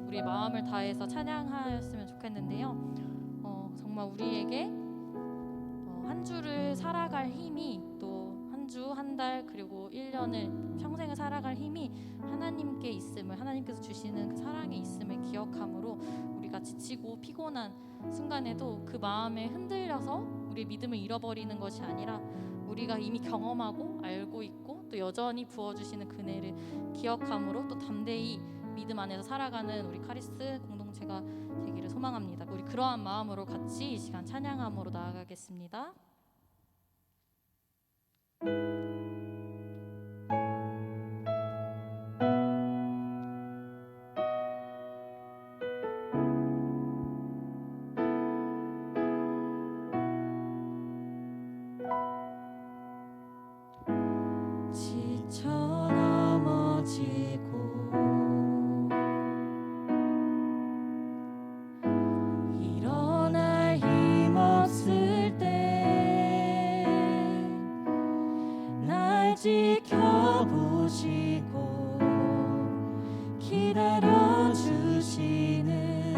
우리의 마음을 다해서 찬양하였으면 좋겠는데요. 정말 우리에게 한 주를 살아갈 힘이, 또 한 주, 한 달, 그리고 1년을, 평생을 살아갈 힘이 하나님께 있음을, 하나님께서 주시는 그 사랑에 있음을 기억함으로 우리가 지치고 피곤한 순간에도 그 마음에 흔들려서 우리의 믿음을 잃어버리는 것이 아니라 우리가 이미 경험하고 알고 있고 또 여전히 부어주시는 그네를 기억함으로 또 담대히 믿음 안에서 살아가는 우리 카리스 공동체가 되기를 소망합니다. 우리 그러한 마음으로 같이 이 시간 찬양함으로 나아가겠습니다. 지쳐 넘어지고 일어날 힘 없을 때 날 지켜보시고 기다려 주시는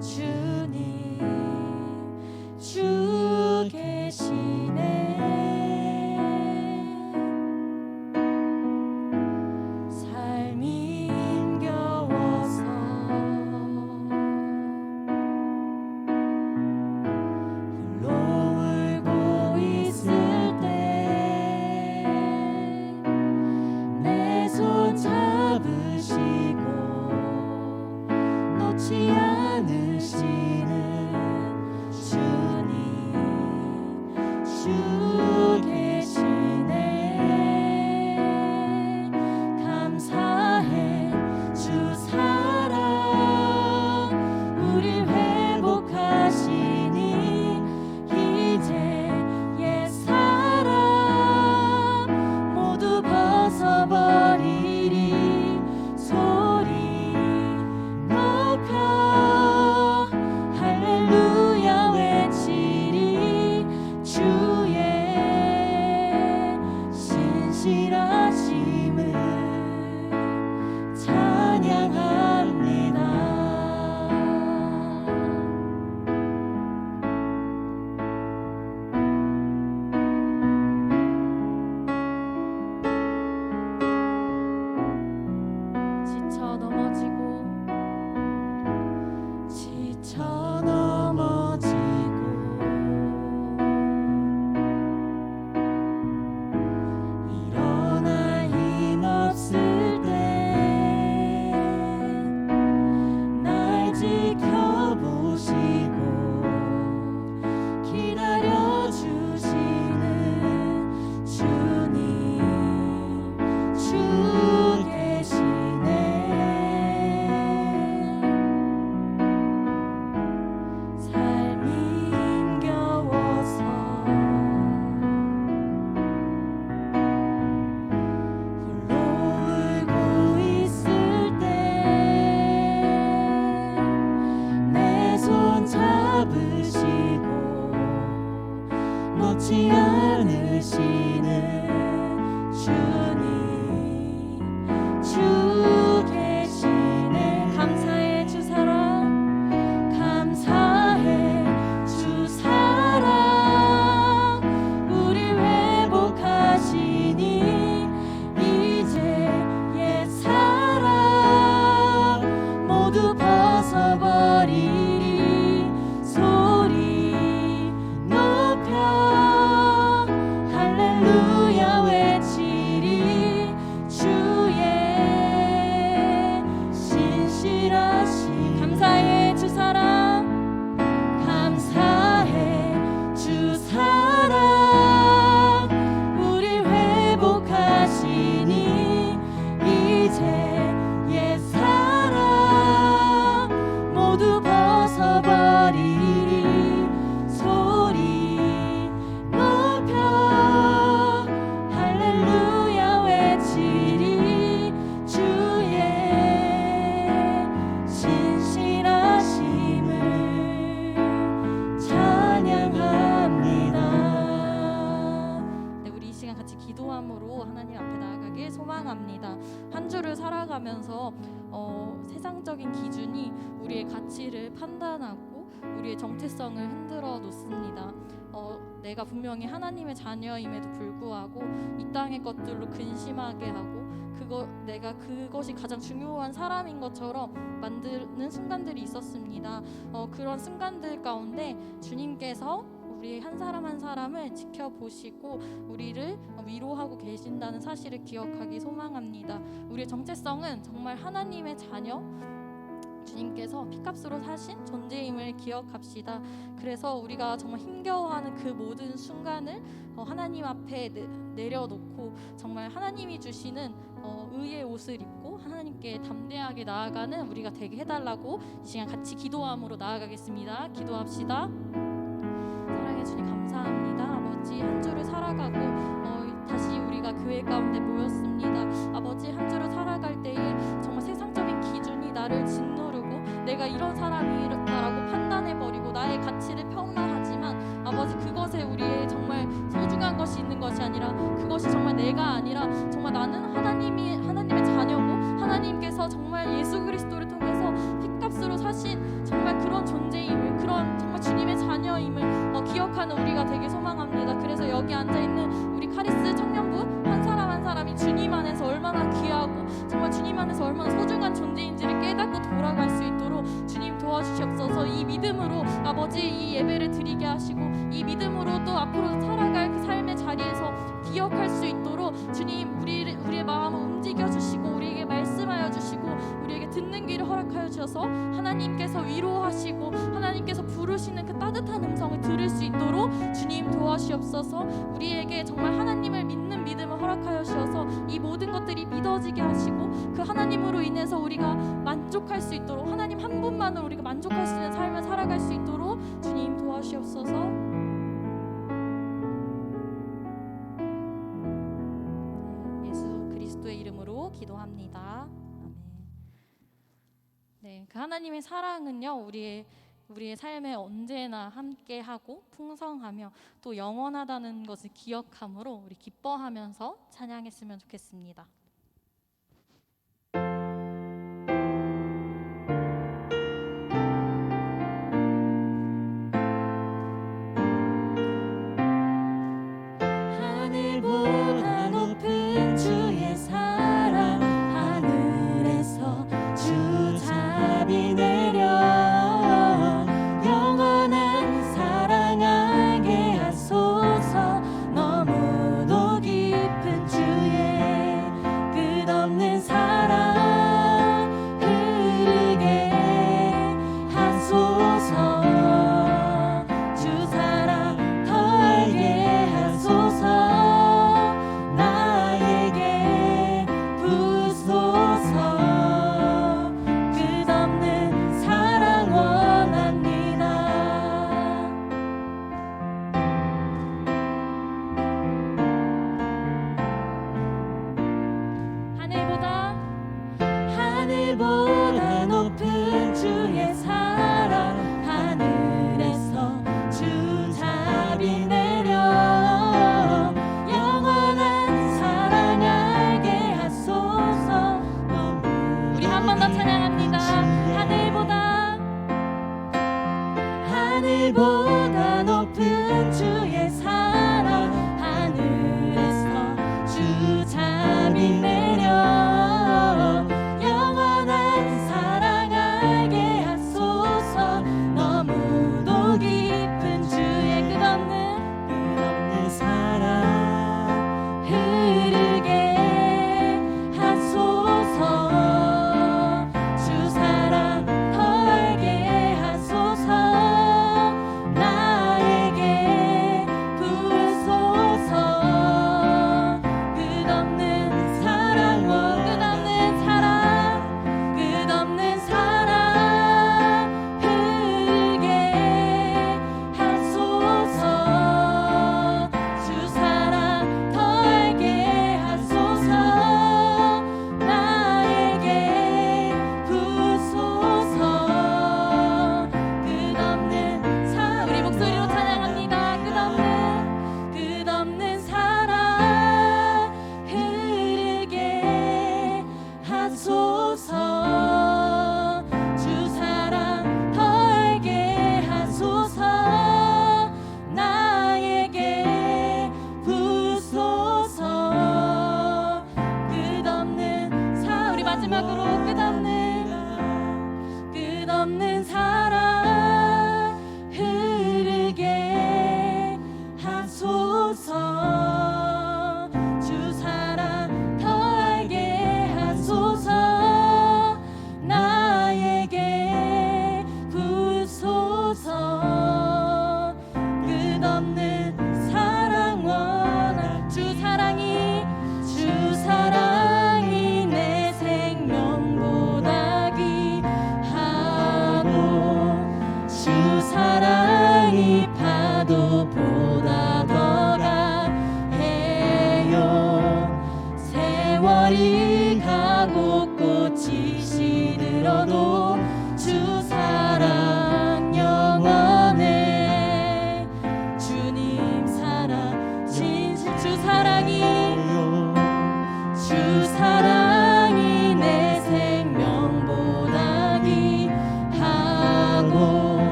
주님, 주 계시네. 삶이 힘겨워서 홀로 울고 있을 때 내 손 잡으시고 놓지 않으시는 주님, 주 계시네. 감사해 주 사랑 우릴 회복하시니 이제 옛사람 모두 벗어버리리. 소리 높여 세상적인 기준이 우리의 가치를 판단하고 우리의 정체성을 흔들어 놓습니다. 내가 분명히 하나님의 자녀임에도 불구하고 이 땅의 것들로 근심하게 하고 내가 그것이 가장 중요한 사람인 것처럼 만드는 순간들이 있었습니다. 그런 순간들 가운데 주님께서 우리 한 사람 한 사람을 지켜보시고 우리를 위로하고 계신다는 사실을 기억하기 소망합니다. 우리의 정체성은 정말 하나님의 자녀, 주님께서 피값으로 사신 존재임을 기억합시다. 그래서 우리가 정말 힘겨워하는 그 모든 순간을 하나님 앞에 내려놓고 정말 하나님이 주시는 의의 옷을 입고 하나님께 담대하게 나아가는 우리가 되게 해달라고 이 시간 같이 기도함으로 나아가겠습니다. 기도합시다. 사랑해 주님 감사합니다. 아버지, 한 주를 살아가고 다시 우리가 교회 가운데 모였습니다. 아버지, 한 주를 살아갈 때에 정말 세상적인 기준이 나를 짓누르고 내가 이런 사람이라고 판단해버리고 나의 가치를 평가하지만 아버지, 그것에 우리의 정말 소중한 것이 있는 것이 아니라 그것이 정말 내가 아니라 정말 나는 하나님의 자녀고 하나님께서 정말 예수 그리스도를 통해서 핏값으로 사신 정말 그런 존재임을, 그런 정말 주님의 자녀임을 기억하는 우리가 되게 소망합니다. 그래서 여기 앉아있는 우리 카리스 청년부 한 사람 한 사람이 주님 안에서 얼마나 귀하고 정말 주님 안에서 얼마나 소중한 존재인지를 깨닫고 돌아갈 수 있도록 주님 도와주시옵소서. 이 믿음으로 아버지 이 예배를 드리게 하시고 이 믿음으로 또 앞으로 살아갈 그 삶의 자리에서 기억할 수 있도록 주님 우리의 마음을 움직여 주시고 우리에게 말씀하여 주시고 우리에게 듣는 귀를 허락하여 주셔서 하나님께서 위로하시고 하나님께서 부르시는 그 따뜻한 음성을 들을 수 있도록 주님 도와주시옵소서. 우리에게 정말 하나님을 믿는 믿음을 허락하여 주셔서 이 모든 것들이 믿어지게 하시고 그 하나님으로 인해서 우리가 만족할 수 있도록 하나님 한 분만으로 우리가 만족할 수 있는 삶을 살아갈 수 있도록 주님 도와주시옵소서. 이름으로 기도합니다. 아멘. 네, 그 하나님의 사랑은요 우리의 삶에 언제나 함께하고 풍성하며 또 영원하다는 것을 기억함으로 우리 기뻐하면서 찬양했으면 좋겠습니다. 하늘보다 높은 주의 사랑 하늘에서 주잡이 내려 영원한 사랑 알게 하소서. 너무도 깊은 주의 끝없는 사랑 흐르게 하소서. 주 사랑 더 알게 하소서. 나에게 부소서. 끝없는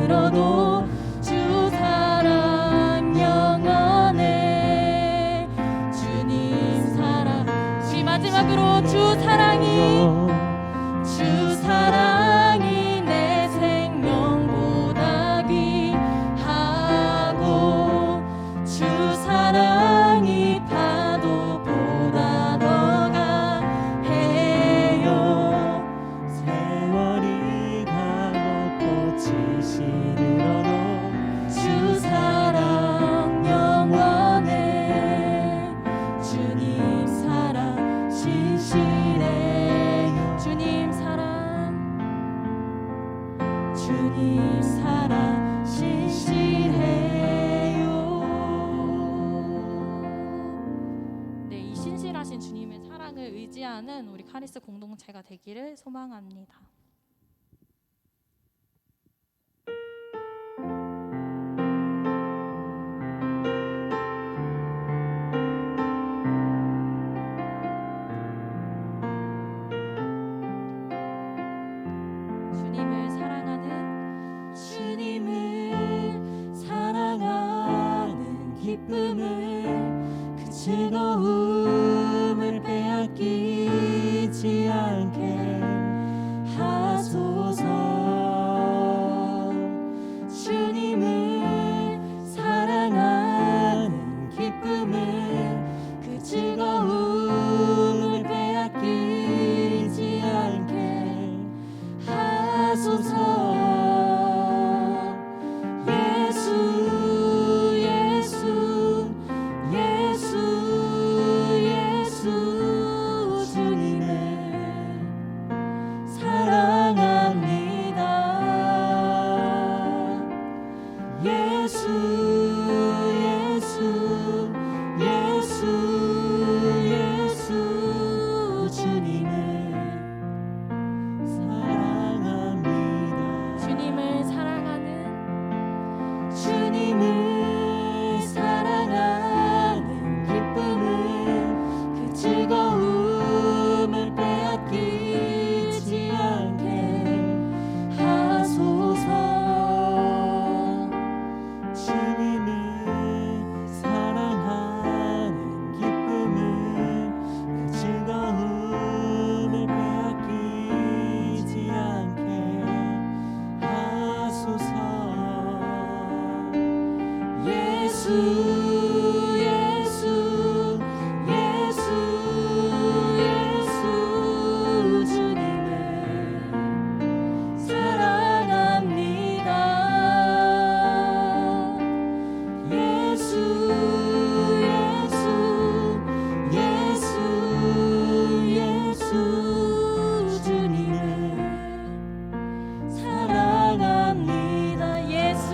들어도 주 사랑 영원해. 주님 사랑. 우리 마지막으로 주 사랑이 내 생명보다 귀하고 주 사랑이 파도보다 더 강해요. 세월이 가고 꽃이 시들어도 주 사랑 영원해. 주님 사랑 신실해요. 주님 사랑 신실해요. 네, 이 신실하신 주님의 사랑을 의지하는 우리 카리스 공동체가 되기를 소망합니다. 주님을 사랑하는 기쁨을 그 즐거움을 빼앗기지 않게 하소서. 주님을 사랑하는 기쁨을 그 즐거움을 빼앗기지 않게 하소서. 주님을 사랑하는 기쁨을 그 즐거움을 빼앗기지 않게 하소서. 주님을 사랑하는 기쁨을 그 즐거움을 빼앗기지 않게 하소서. 예수 주님을 사랑합니다. 예수 주님을 사랑합니다. 예수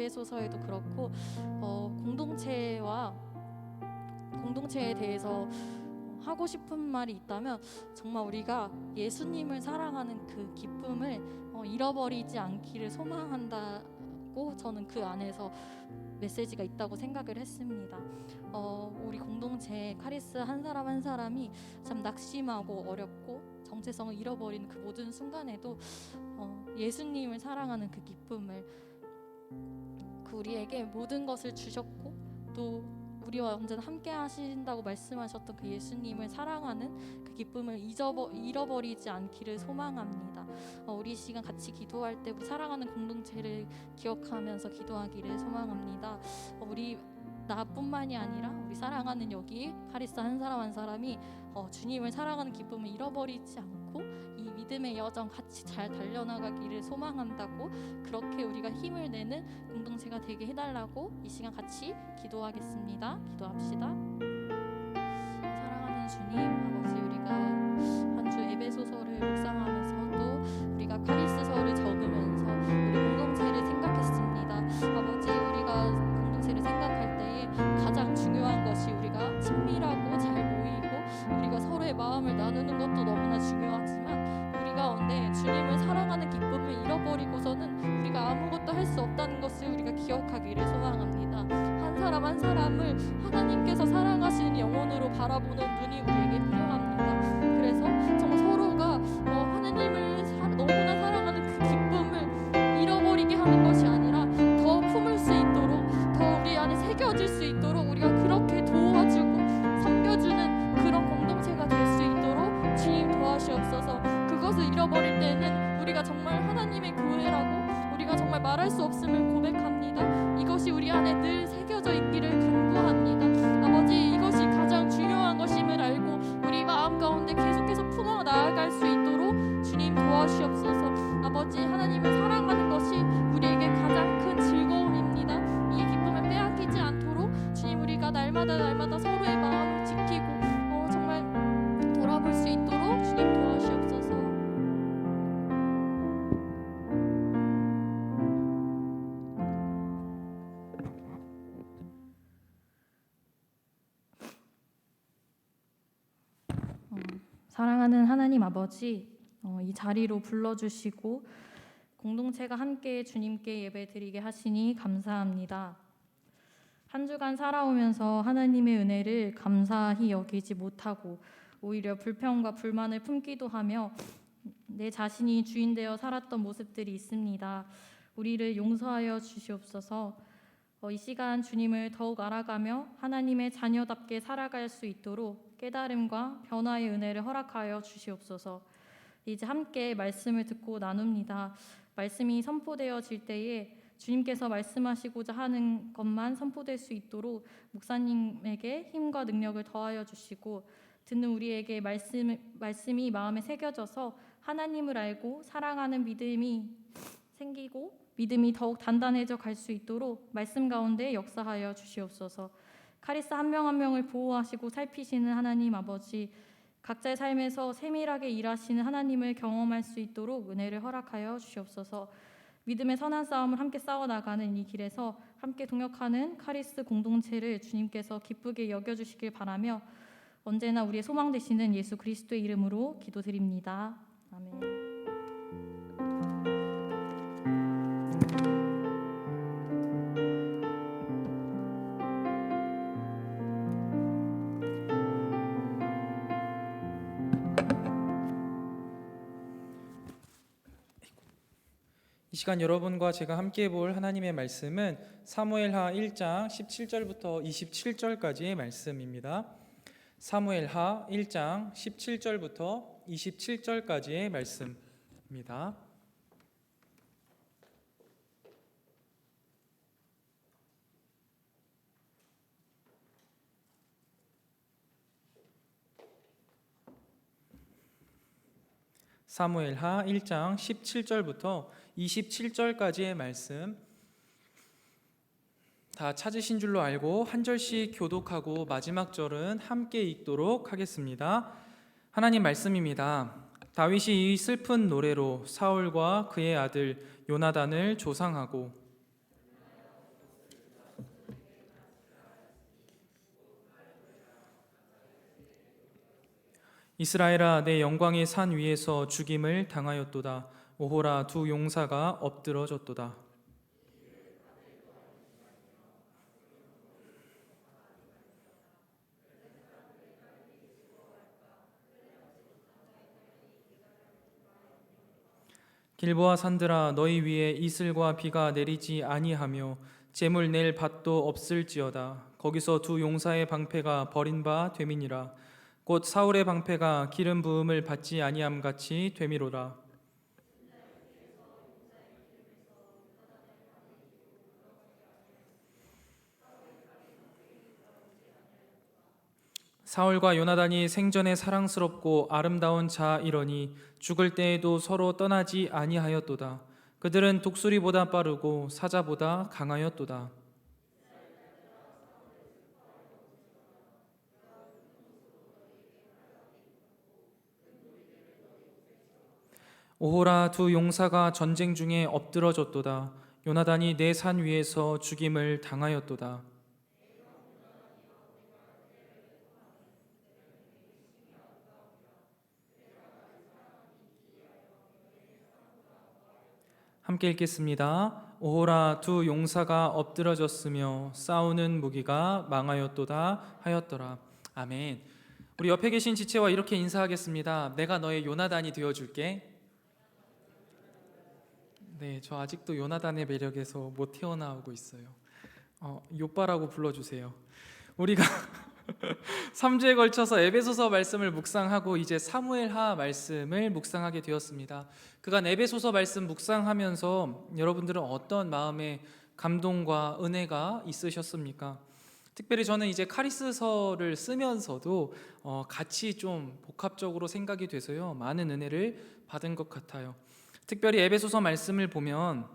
에베소서에도 그렇고 공동체에 대해서 하고 싶은 말이 있다면 정말 우리가 예수님을 사랑하는 그 기쁨을 잃어버리지 않기를 소망한다고 저는 그 안에서 메시지가 있다고 생각을 했습니다. 우리 공동체 카리스 한 사람 한 사람이 참 낙심하고 어렵고 정체성을 잃어버리는 그 모든 순간에도 예수님을 사랑하는 그 기쁨을 우리에게 모든 것을 주셨고 또 우리와 언제나 함께 하신다고 말씀하셨던 그 예수님을 사랑하는 그 기쁨을 잃어버리지 않기를 소망합니다. 우리 시간 같이 기도할 때 사랑하는 공동체를 기억하면서 기도하기를 소망합니다. 나뿐만이 아니라 우리 사랑하는 여기 카리스 한 사람 한 사람이 주님을 사랑하는 기쁨을 잃어버리지 않고 이 믿음의 여정 같이 잘 달려나가기를 소망한다고, 그렇게 우리가 힘을 내는 공동체가 되게 해달라고 이 시간 같이 기도하겠습니다. 기도합시다. 사랑하는 주님 아버지, 우리가 한 주 에베소서를 묵상하면서 또 우리가 카리스서를 적으면서 우리 공동체를 생각했습니다. 아버지, 우리가 공동체를 생각할 때에 가장 중요한 것이 우리가 친밀하고 잘 모이고 우리가 서로의 마음을 나누는 것도 너무나 중요하지만 우리 가운데 주님을 사랑하는 기쁨을 잃어버리고서는 우리가 아무것도 할 수 없다는 것을 우리가 기억하기를 소망합니다. 한 사람 한 사람을 하나님께서 사랑하시는 영혼으로 바라보는 눈이 우리에게 필요합니다. 그래서 정말 서로가 하나님을 너무나 사랑하는 그 기쁨을 잃어버리게 하는 것이 아니라 더 품을 수 있도록, 더 우리 안에 새겨질 수 있도록 우리가 그렇게 도와주고 섬겨주는 그런 공동체가 될 수 있도록 주님 도와주옵소서. 그것을 잃어버릴 때는 우리가 정말 하나님의 교회라고 우리가 정말 말할 수 없음을 고백합니다. 이것이 우리 안에 늘 새겨져 있기를 간구합니다. 아버지, 이것이 가장 중요한 것임을 알고 우리 마음 가운데 계속해서 품어 나아갈 수 있도록 주님 도와주옵소서. 아버지, 하나님을 사랑하는 것이 우리에게 가장 큰 즐거움입니다. 이 기쁨을 빼앗기지 않도록 주님, 우리가 날마다 서로의 마음을 지키고 정말 돌아볼 수 있도록 주님 도와주옵소서. 사랑하는 하나님 아버지, 이 자리로 불러주시고 공동체가 함께 주님께 예배드리게 하시니 감사합니다. 한 주간 살아오면서 하나님의 은혜를 감사히 여기지 못하고 오히려 불평과 불만을 품기도 하며 내 자신이 주인되어 살았던 모습들이 있습니다. 우리를 용서하여 주시옵소서. 이 시간 주님을 더욱 알아가며 하나님의 자녀답게 살아갈 수 있도록 깨달음과 변화의 은혜를 허락하여 주시옵소서. 이제 함께 말씀을 듣고 나눕니다. 말씀이 선포되어질 때에 주님께서 말씀하시고자 하는 것만 선포될 수 있도록 목사님에게 힘과 능력을 더하여 주시고 듣는 우리에게 말씀이 마음에 새겨져서 하나님을 알고 사랑하는 믿음이 생기고 믿음이 더욱 단단해져 갈 수 있도록 말씀 가운데 역사하여 주시옵소서. 카리스 한 명 한 명을 보호하시고 살피시는 하나님 아버지, 각자의 삶에서 세밀하게 일하시는 하나님을 경험할 수 있도록 은혜를 허락하여 주시옵소서. 믿음의 선한 싸움을 함께 싸워나가는 이 길에서 함께 동역하는 카리스 공동체를 주님께서 기쁘게 여겨주시길 바라며 언제나 우리의 소망 되시는 예수 그리스도의 이름으로 기도드립니다. 아멘. 이 시간 여러분과 제가 함께 볼 하나님의 말씀은 사무엘하 1장 17절부터 27절까지의 말씀입니다. 사무엘하 1장 17절부터 27절까지의 말씀입니다. 사무엘하 1장 17절부터 27절까지의 말씀, 다 찾으신 줄로 알고 한 절씩 교독하고 마지막 절은 함께 읽도록 하겠습니다. 하나님 말씀입니다. 다윗이 이 슬픈 노래로 사울과 그의 아들 요나단을 조상하고 이스라엘아 내 영광이 산 위에서 죽임을 당하였도다. 오호라 두 용사가 엎드러졌도다. 길보아 산들아 너희 위에 이슬과 비가 내리지 아니하며 재물 낼 밭도 없을지어다. 거기서 두 용사의 방패가 버린 바 됨이니라. 곧 사울의 방패가 기름 부음을 받지 아니함 같이 됨이로라. 사울과 요나단이 생전에 사랑스럽고 아름다운 자이러니 죽을 때에도 서로 떠나지 아니하였도다. 그들은 독수리보다 빠르고 사자보다 강하였도다. 오호라 두 용사가 전쟁 중에 엎드러졌도다. 요나단이 내 산 위에서 죽임을 당하였도다. 함께 읽겠습니다. 오호라 두 용사가 엎드러졌으며 싸우는 무기가 망하였도다 하였더라. 아멘. 우리 옆에 계신 지체와 이렇게 인사하겠습니다. 내가 너의 요나단이 되어줄게. 네, 저 아직도 요나단의 매력에서 못 태어나오고 있어요. 요빠라고 불러주세요. 우리가 3주에 걸쳐서 에베소서 말씀을 묵상하고 이제 사무엘하 말씀을 묵상하게 되었습니다. 그간 에베소서 말씀 묵상하면서 여러분들은 어떤 마음의 감동과 은혜가 있으셨습니까? 특별히 저는 이제 카리스서를 쓰면서도 같이 좀 복합적으로 생각이 돼서요, 많은 은혜를 받은 것 같아요. 특별히 에베소서 말씀을 보면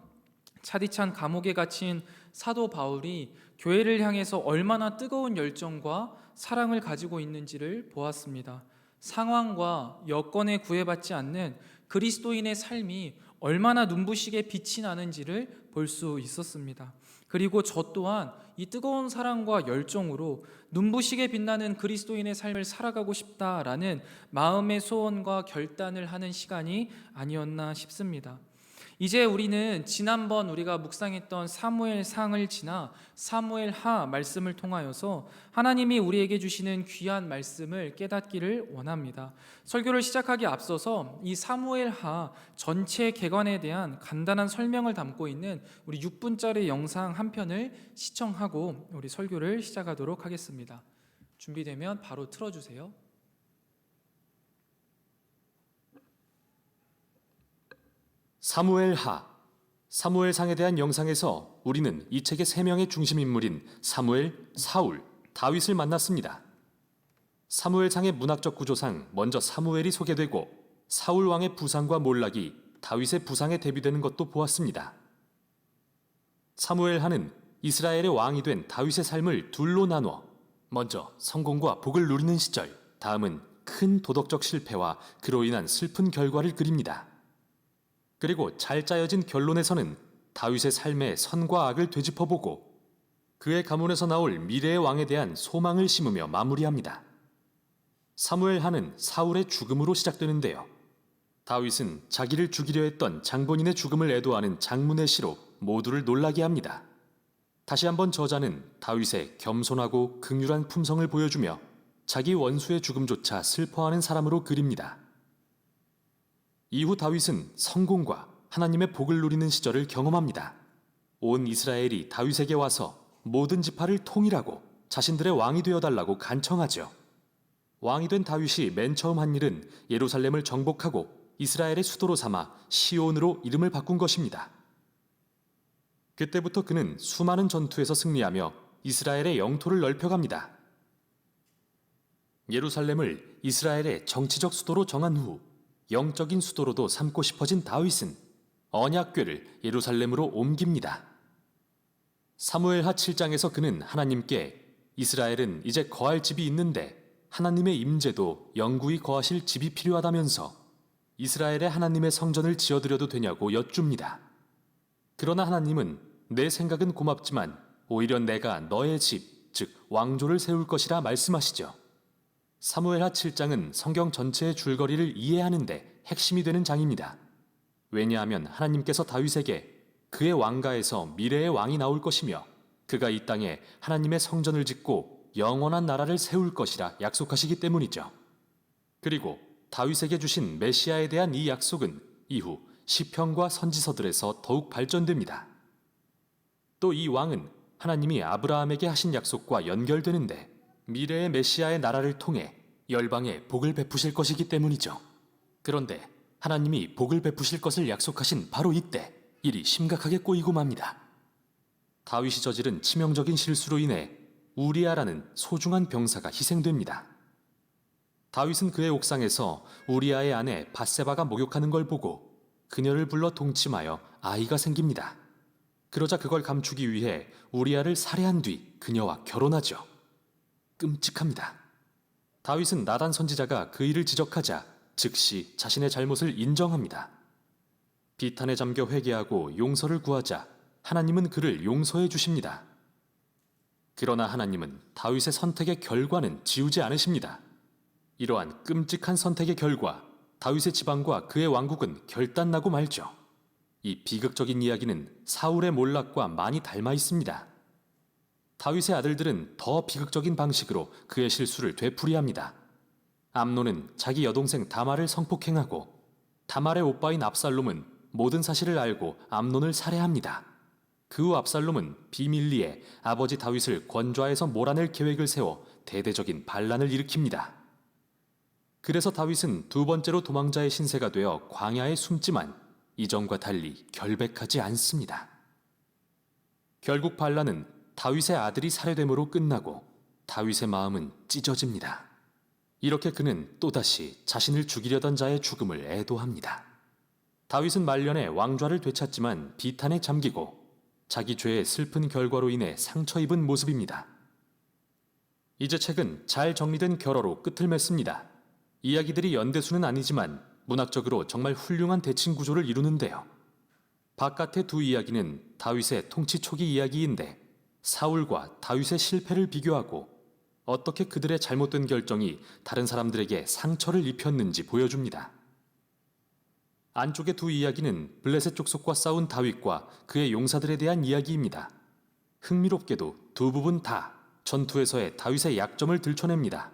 차디찬 감옥에 갇힌 사도 바울이 교회를 향해서 얼마나 뜨거운 열정과 사랑을 가지고 있는지를 보았습니다. 상황과 여건에 구애받지 않는 그리스도인의 삶이 얼마나 눈부시게 빛이 나는지를 볼 수 있었습니다. 그리고 저 또한 이 뜨거운 사랑과 열정으로 눈부시게 빛나는 그리스도인의 삶을 살아가고 싶다라는 마음의 소원과 결단을 하는 시간이 아니었나 싶습니다. 이제 우리는 지난번 우리가 묵상했던 사무엘상을 지나 사무엘하 말씀을 통하여서 하나님이 우리에게 주시는 귀한 말씀을 깨닫기를 원합니다. 설교를 시작하기 앞서서 이 사무엘하 전체 개관에 대한 간단한 설명을 담고 있는 우리 6분짜리 영상 한 편을 시청하고 우리 설교를 시작하도록 하겠습니다. 준비되면 바로 틀어주세요. 사무엘하, 사무엘상에 대한 영상에서 우리는 이 책의 세 명의 중심 인물인 사무엘, 사울, 다윗을 만났습니다. 사무엘상의 문학적 구조상 먼저 사무엘이 소개되고 사울 왕의 부상과 몰락이 다윗의 부상에 대비되는 것도 보았습니다. 사무엘하는 이스라엘의 왕이 된 다윗의 삶을 둘로 나누어 먼저 성공과 복을 누리는 시절, 다음은 큰 도덕적 실패와 그로 인한 슬픈 결과를 그립니다. 그리고 잘 짜여진 결론에서는 다윗의 삶의 선과 악을 되짚어보고 그의 가문에서 나올 미래의 왕에 대한 소망을 심으며 마무리합니다. 사무엘하는 사울의 죽음으로 시작되는데요. 다윗은 자기를 죽이려 했던 장본인의 죽음을 애도하는 장문의 시로 모두를 놀라게 합니다. 다시 한번 저자는 다윗의 겸손하고 긍휼한 품성을 보여주며 자기 원수의 죽음조차 슬퍼하는 사람으로 그립니다. 이후 다윗은 성공과 하나님의 복을 누리는 시절을 경험합니다. 온 이스라엘이 다윗에게 와서 모든 지파를 통일하고 자신들의 왕이 되어달라고 간청하죠. 왕이 된 다윗이 맨 처음 한 일은 예루살렘을 정복하고 이스라엘의 수도로 삼아 시온으로 이름을 바꾼 것입니다. 그때부터 그는 수많은 전투에서 승리하며 이스라엘의 영토를 넓혀갑니다. 예루살렘을 이스라엘의 정치적 수도로 정한 후 영적인 수도로도 삼고 싶어진 다윗은 언약궤를 예루살렘으로 옮깁니다. 사무엘하 7장에서 그는 하나님께 이스라엘은 이제 거할 집이 있는데 하나님의 임재도 영구히 거하실 집이 필요하다면서 이스라엘의 하나님의 성전을 지어드려도 되냐고 여쭙니다. 그러나 하나님은 내 생각은 고맙지만 오히려 내가 너의 집, 즉 왕조를 세울 것이라 말씀하시죠. 사무엘하 7장은 성경 전체의 줄거리를 이해하는 데 핵심이 되는 장입니다. 왜냐하면 하나님께서 다윗에게 그의 왕가에서 미래의 왕이 나올 것이며 그가 이 땅에 하나님의 성전을 짓고 영원한 나라를 세울 것이라 약속하시기 때문이죠. 그리고 다윗에게 주신 메시아에 대한 이 약속은 이후 시편과 선지서들에서 더욱 발전됩니다. 또 이 왕은 하나님이 아브라함에게 하신 약속과 연결되는데 미래의 메시아의 나라를 통해 열방에 복을 베푸실 것이기 때문이죠. 그런데 하나님이 복을 베푸실 것을 약속하신 바로 이때 일이 심각하게 꼬이고 맙니다. 다윗이 저지른 치명적인 실수로 인해 우리아라는 소중한 병사가 희생됩니다. 다윗은 그의 옥상에서 우리아의 아내 밧세바가 목욕하는 걸 보고 그녀를 불러 동침하여 아이가 생깁니다. 그러자 그걸 감추기 위해 우리아를 살해한 뒤 그녀와 결혼하죠. 끔찍합니다. 다윗은 나단 선지자가 그 일을 지적하자 즉시 자신의 잘못을 인정합니다. 비탄에 잠겨 회개하고 용서를 구하자 하나님은 그를 용서해 주십니다. 그러나 하나님은 다윗의 선택의 결과는 지우지 않으십니다. 이러한 끔찍한 선택의 결과 다윗의 지방과 그의 왕국은 결단나고 말죠. 이 비극적인 이야기는 사울의 몰락과 많이 닮아 있습니다. 다윗의 아들들은 더 비극적인 방식으로 그의 실수를 되풀이합니다. 암논은 자기 여동생 다말을 성폭행하고 다말의 오빠인 압살롬은 모든 사실을 알고 암논을 살해합니다. 그 후 압살롬은 비밀리에 아버지 다윗을 권좌에서 몰아낼 계획을 세워 대대적인 반란을 일으킵니다. 그래서 다윗은 두 번째로 도망자의 신세가 되어 광야에 숨지만 이전과 달리 결백하지 않습니다. 결국 반란은 다윗의 아들이 살해됨으로 끝나고 다윗의 마음은 찢어집니다. 이렇게 그는 또다시 자신을 죽이려던 자의 죽음을 애도합니다. 다윗은 말년에 왕좌를 되찾지만 비탄에 잠기고 자기 죄의 슬픈 결과로 인해 상처 입은 모습입니다. 이제 책은 잘 정리된 결어로 끝을 맺습니다. 이야기들이 연대수는 아니지만 문학적으로 정말 훌륭한 대칭 구조를 이루는데요. 바깥의 두 이야기는 다윗의 통치 초기 이야기인데 사울과 다윗의 실패를 비교하고 어떻게 그들의 잘못된 결정이 다른 사람들에게 상처를 입혔는지 보여줍니다. 안쪽의 두 이야기는 블레셋 족속과 싸운 다윗과 그의 용사들에 대한 이야기입니다. 흥미롭게도 두 부분 다 전투에서의 다윗의 약점을 들춰냅니다.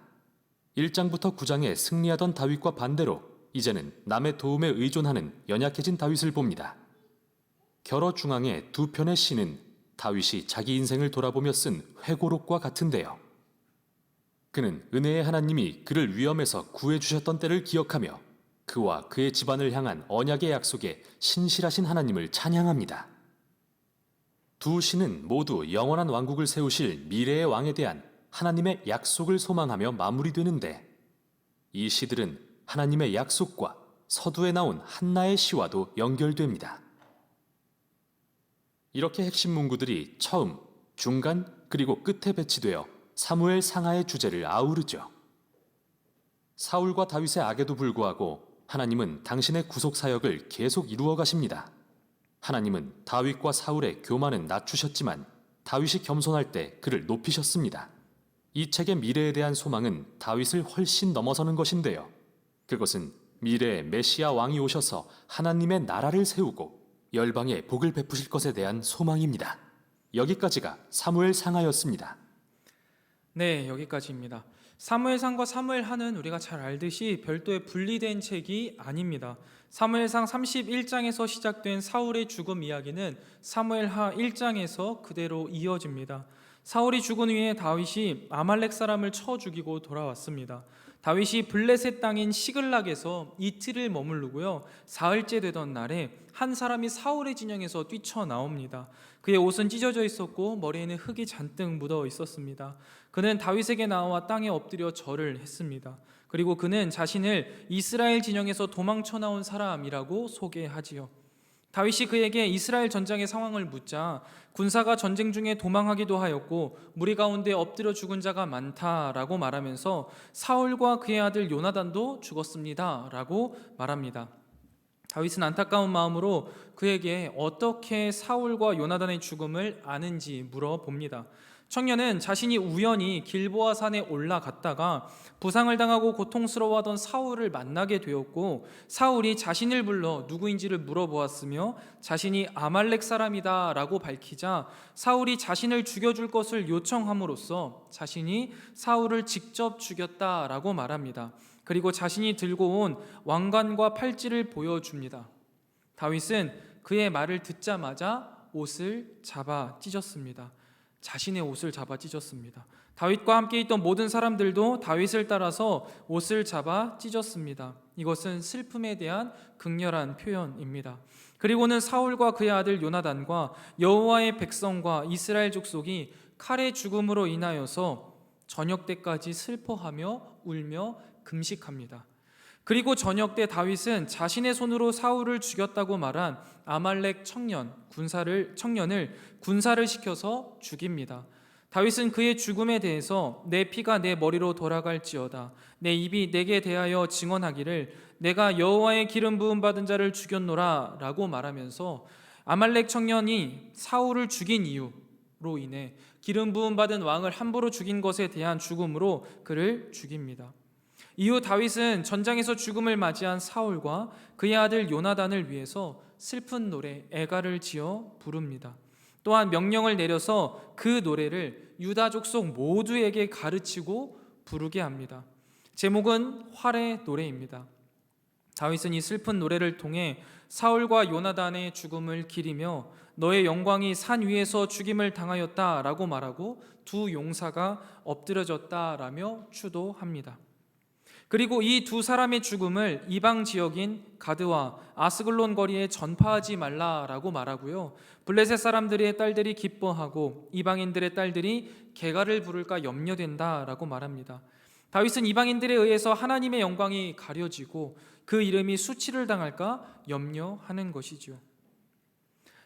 1장부터 9장에 승리하던 다윗과 반대로 이제는 남의 도움에 의존하는 연약해진 다윗을 봅니다. 결어 중앙의 두 편의 시는 다윗이 자기 인생을 돌아보며 쓴 회고록과 같은데요. 그는 은혜의 하나님이 그를 위험에서 구해주셨던 때를 기억하며 그와 그의 집안을 향한 언약의 약속에 신실하신 하나님을 찬양합니다. 두 시는 모두 영원한 왕국을 세우실 미래의 왕에 대한 하나님의 약속을 소망하며 마무리되는데 이 시들은 하나님의 약속과 서두에 나온 한나의 시와도 연결됩니다. 이렇게 핵심 문구들이 처음, 중간, 그리고 끝에 배치되어 사무엘 상하의 주제를 아우르죠. 사울과 다윗의 악에도 불구하고 하나님은 당신의 구속 사역을 계속 이루어 가십니다. 하나님은 다윗과 사울의 교만은 낮추셨지만 다윗이 겸손할 때 그를 높이셨습니다. 이 책의 미래에 대한 소망은 다윗을 훨씬 넘어서는 것인데요. 그것은 미래의 메시아 왕이 오셔서 하나님의 나라를 세우고 열방에 복을 베푸실 것에 대한 소망입니다. 여기까지가 사무엘 상하였습니다. 네, 여기까지입니다. 사무엘상과 사무엘하는 우리가 잘 알듯이 별도의 분리된 책이 아닙니다. 사무엘상 31장에서 시작된 사울의 죽음 이야기는 사무엘하 1장에서 그대로 이어집니다. 사울이 죽은 후에 다윗이 아말렉 사람을 쳐 죽이고 돌아왔습니다. 다윗이 블레셋 땅인 시글락에서 이틀을 머무르고요. 사흘째 되던 날에 한 사람이 사울의 진영에서 뛰쳐나옵니다. 그의 옷은 찢어져 있었고 머리에는 흙이 잔뜩 묻어 있었습니다. 그는 다윗에게 나와 땅에 엎드려 절을 했습니다. 그리고 그는 자신을 이스라엘 진영에서 도망쳐 나온 사람이라고 소개하지요. 다윗이 그에게 이스라엘 전장의 상황을 묻자 군사가 전쟁 중에 도망하기도 하였고 무리 가운데 엎드려 죽은 자가 많다라고 말하면서 사울과 그의 아들 요나단도 죽었습니다라고 말합니다. 다윗은 안타까운 마음으로 그에게 어떻게 사울과 요나단의 죽음을 아는지 물어봅니다. 청년은 자신이 우연히 길보아 산에 올라갔다가 부상을 당하고 고통스러워하던 사울을 만나게 되었고, 사울이 자신을 불러 누구인지를 물어보았으며 자신이 아말렉 사람이다 라고 밝히자 사울이 자신을 죽여줄 것을 요청함으로써 자신이 사울을 직접 죽였다라고 말합니다. 그리고 자신이 들고 온 왕관과 팔찌를 보여줍니다. 다윗은 그의 말을 듣자마자 옷을 잡아 찢었습니다. 자신의 옷을 잡아 찢었습니다. 다윗과 함께 있던 모든 사람들도 다윗을 따라서 옷을 잡아 찢었습니다. 이것은 슬픔에 대한 극렬한 표현입니다. 그리고는 사울과 그의 아들 요나단과 여호와의 백성과 이스라엘 족속이 칼의 죽음으로 인하여서 저녁 때까지 슬퍼하며 울며 금식합니다. 그리고 저녁 때 다윗은 자신의 손으로 사울을 죽였다고 말한 아말렉 청년을 군사를 시켜서 죽입니다. 다윗은 그의 죽음에 대해서 내 피가 내 머리로 돌아갈지어다, 내 입이 내게 대하여 증언하기를 내가 여호와의 기름 부음 받은 자를 죽였노라 라고 말하면서 아말렉 청년이 사울을 죽인 이유로 인해 기름 부음 받은 왕을 함부로 죽인 것에 대한 죽음으로 그를 죽입니다. 이후 다윗은 전장에서 죽음을 맞이한 사울과 그의 아들 요나단을 위해서 슬픈 노래 애가를 지어 부릅니다. 또한 명령을 내려서 그 노래를 유다 족속 모두에게 가르치고 부르게 합니다. 제목은 활의 노래입니다. 다윗은 이 슬픈 노래를 통해 사울과 요나단의 죽음을 기리며 너의 영광이 산 위에서 죽임을 당하였다라고 말하고 두 용사가 엎드려졌다라며 추도합니다. 그리고 이 두 사람의 죽음을 이방 지역인 가드와 아스글론 거리에 전파하지 말라라고 말하고요, 블레셋 사람들의 딸들이 기뻐하고 이방인들의 딸들이 개가를 부를까 염려된다라고 말합니다. 다윗은 이방인들에 의해서 하나님의 영광이 가려지고 그 이름이 수치를 당할까 염려하는 것이죠.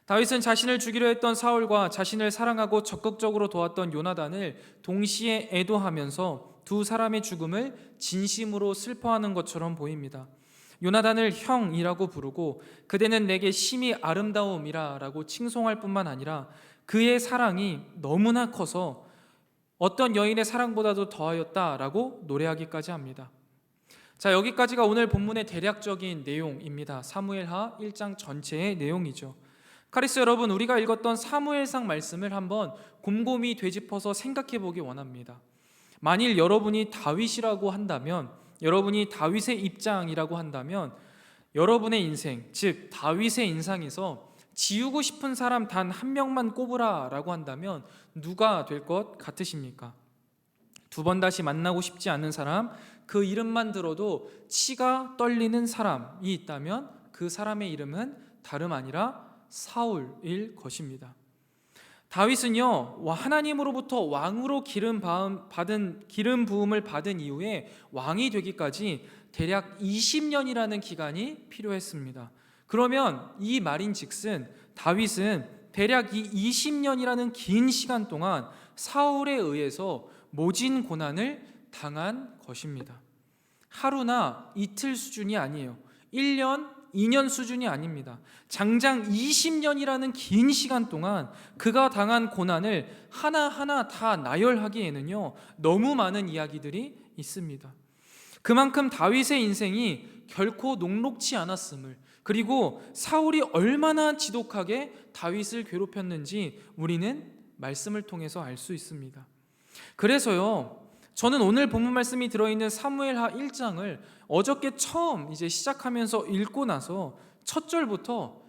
다윗은 자신을 죽이려 했던 사울과 자신을 사랑하고 적극적으로 도왔던 요나단을 동시에 애도하면서 두 사람의 죽음을 진심으로 슬퍼하는 것처럼 보입니다. 요나단을 형이라고 부르고 그대는 내게 심히 아름다움이라 라고 칭송할 뿐만 아니라 그의 사랑이 너무나 커서 어떤 여인의 사랑보다도 더하였다라고 노래하기까지 합니다. 자, 여기까지가 오늘 본문의 대략적인 내용입니다. 사무엘하 1장 전체의 내용이죠. 카리스 여러분, 우리가 읽었던 사무엘상 말씀을 한번 곰곰이 되짚어서 생각해 보기 원합니다. 만일 여러분이 다윗이라고 한다면, 여러분이 다윗의 입장이라고 한다면 여러분의 인생, 즉 다윗의 인상에서 지우고 싶은 사람 단 한 명만 꼽으라라고 한다면 누가 될 것 같으십니까? 두 번 다시 만나고 싶지 않은 사람, 그 이름만 들어도 치가 떨리는 사람이 있다면 그 사람의 이름은 다름 아니라 사울일 것입니다. 다윗은요, 하나님으로부터 왕으로 기름 부음을 받은 이후에 왕이 되기까지 대략 20년이라는 기간이 필요했습니다. 그러면 이 말인즉슨 다윗은 대략 이 20년이라는 긴 시간 동안 사울에 의해서 모진 고난을 당한 것입니다. 하루나 이틀 수준이 아니에요. 1년, 2년 수준이 아닙니다. 장장 20년이라는 긴 시간 동안 그가 당한 고난을 하나하나 다 나열하기에는요, 너무 많은 이야기들이 있습니다. 그만큼 다윗의 인생이 결코 녹록지 않았음을, 그리고 사울이 얼마나 지독하게 다윗을 괴롭혔는지 우리는 말씀을 통해서 알 수 있습니다. 그래서요, 저는 오늘 본문 말씀이 들어있는 사무엘하 1장을 어저께 처음 시작하면서 읽고 나서 첫 절부터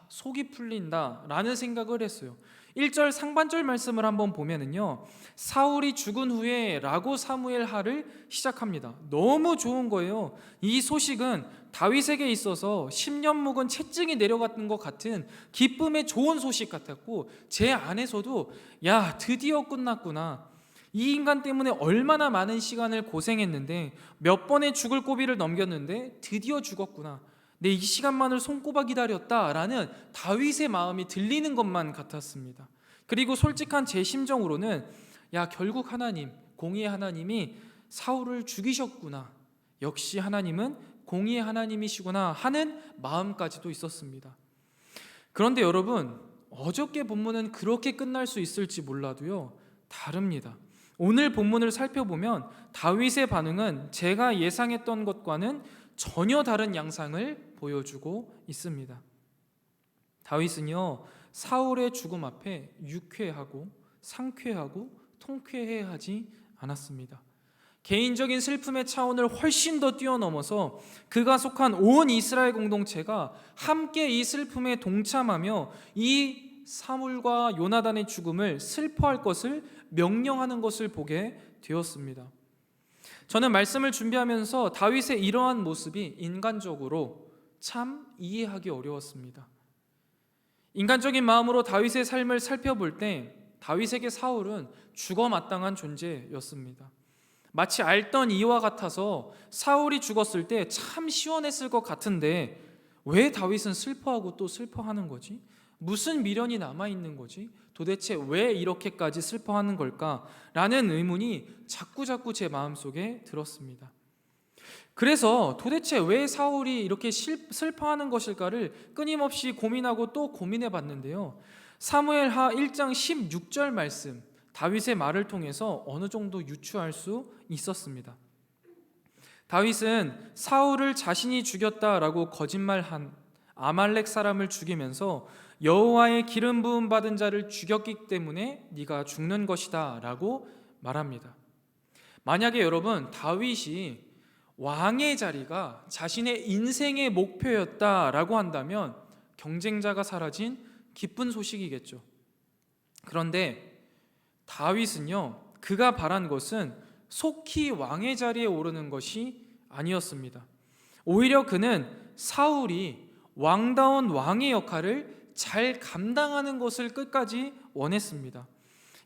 속이 풀린다 라는 생각을 했어요. 1절 상반절 말씀을 한번 보면은요, 사울이 죽은 후에 라고 사무엘하를 시작합니다. 너무 좋은 거예요. 이 소식은 다윗에게 있어서 10년 묵은 채증이 내려갔던 것 같은 기쁨의 좋은 소식 같았고, 제 안에서도 야, 드디어 끝났구나, 이 인간 때문에 얼마나 많은 시간을 고생했는데 몇 번의 죽을 고비를 넘겼는데 드디어 죽었구나, 내 이 시간만을 손꼽아 기다렸다라는 다윗의 마음이 들리는 것만 같았습니다. 그리고 솔직한 제 심정으로는 결국 하나님, 공의의 하나님이 사울을 죽이셨구나, 역시 하나님은 공의의 하나님이시구나 하는 마음까지도 있었습니다. 그런데 여러분, 어저께 본문은 그렇게 끝날 수 있을지 몰라도요, 다릅니다. 오늘 본문을 살펴보면 다윗의 반응은 제가 예상했던 것과는 전혀 다른 양상을 보여주고 있습니다. 다윗은요, 사울의 죽음 앞에 유쾌하고 상쾌하고 통쾌해하지 않았습니다. 개인적인 슬픔의 차원을 훨씬 더 뛰어넘어서 그가 속한 온 이스라엘 공동체가 함께 이 슬픔에 동참하며 이 사물과 요나단의 죽음을 슬퍼할 것을 명령하는 것을 보게 되었습니다. 저는 말씀을 준비하면서 다윗의 이러한 모습이 인간적으로 참 이해하기 어려웠습니다. 인간적인 마음으로 다윗의 삶을 살펴볼 때 다윗에게 사울은 죽어마땅한 존재였습니다. 마치 앓던 이와 같아서 사울이 죽었을 때 참 시원했을 것 같은데 왜 다윗은 슬퍼하고 또 슬퍼하는 거지? 무슨 미련이 남아있는 거지? 도대체 왜 이렇게까지 슬퍼하는 걸까? 라는 의문이 자꾸자꾸 제 마음속에 들었습니다. 그래서 도대체 왜 사울이 이렇게 슬퍼하는 것일까를 끊임없이 고민하고 또 고민해 봤는데요. 사무엘하 1장 16절 말씀, 다윗의 말을 통해서 어느 정도 유추할 수 있었습니다. 다윗은 사울을 자신이 죽였다라고 거짓말한 아말렉 사람을 죽이면서 여호와의 기름 부음 받은 자를 죽였기 때문에 네가 죽는 것이다 라고 말합니다. 만약에 여러분, 다윗이 왕의 자리가 자신의 인생의 목표였다라고 한다면 경쟁자가 사라진 기쁜 소식이겠죠. 그런데 다윗은요, 그가 바란 것은 속히 왕의 자리에 오르는 것이 아니었습니다. 오히려 그는 사울이 왕다운 왕의 역할을 잘 감당하는 것을 끝까지 원했습니다.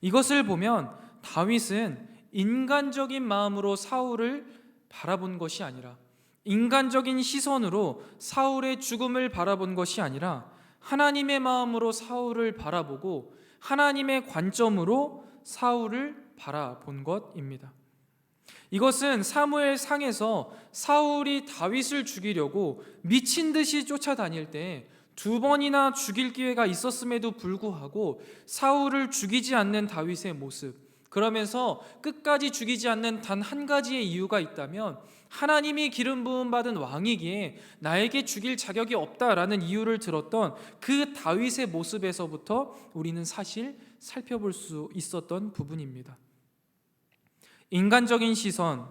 이것을 보면 다윗은 인간적인 마음으로 사울을 바라본 것이 아니라, 인간적인 시선으로 사울의 죽음을 바라본 것이 아니라 하나님의 마음으로 사울을 바라보고 하나님의 관점으로 사울을 바라본 것입니다. 이것은 사무엘 상에서 사울이 다윗을 죽이려고 미친 듯이 쫓아다닐 때 2번이나 죽일 기회가 있었음에도 불구하고 사울을 죽이지 않는 다윗의 모습, 그러면서 끝까지 죽이지 않는 단 한 가지의 이유가 있다면 하나님이 기름 부음 받은 왕이기에 나에게 죽일 자격이 없다라는 이유를 들었던 그 다윗의 모습에서부터 우리는 사실 살펴볼 수 있었던 부분입니다. 인간적인 시선,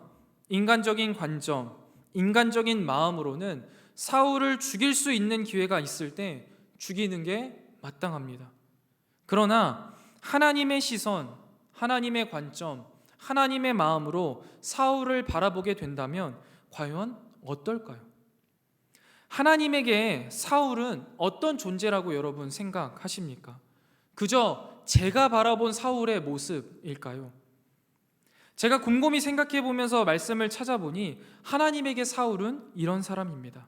인간적인 관점, 인간적인 마음으로는 사울을 죽일 수 있는 기회가 있을 때 죽이는 게 마땅합니다. 그러나 하나님의 시선, 하나님의 관점, 하나님의 마음으로 사울을 바라보게 된다면 과연 어떨까요? 하나님에게 사울은 어떤 존재라고 여러분 생각하십니까? 그저 제가 바라본 사울의 모습일까요? 제가 곰곰이 생각해 보면서 말씀을 찾아보니 하나님에게 사울은 이런 사람입니다.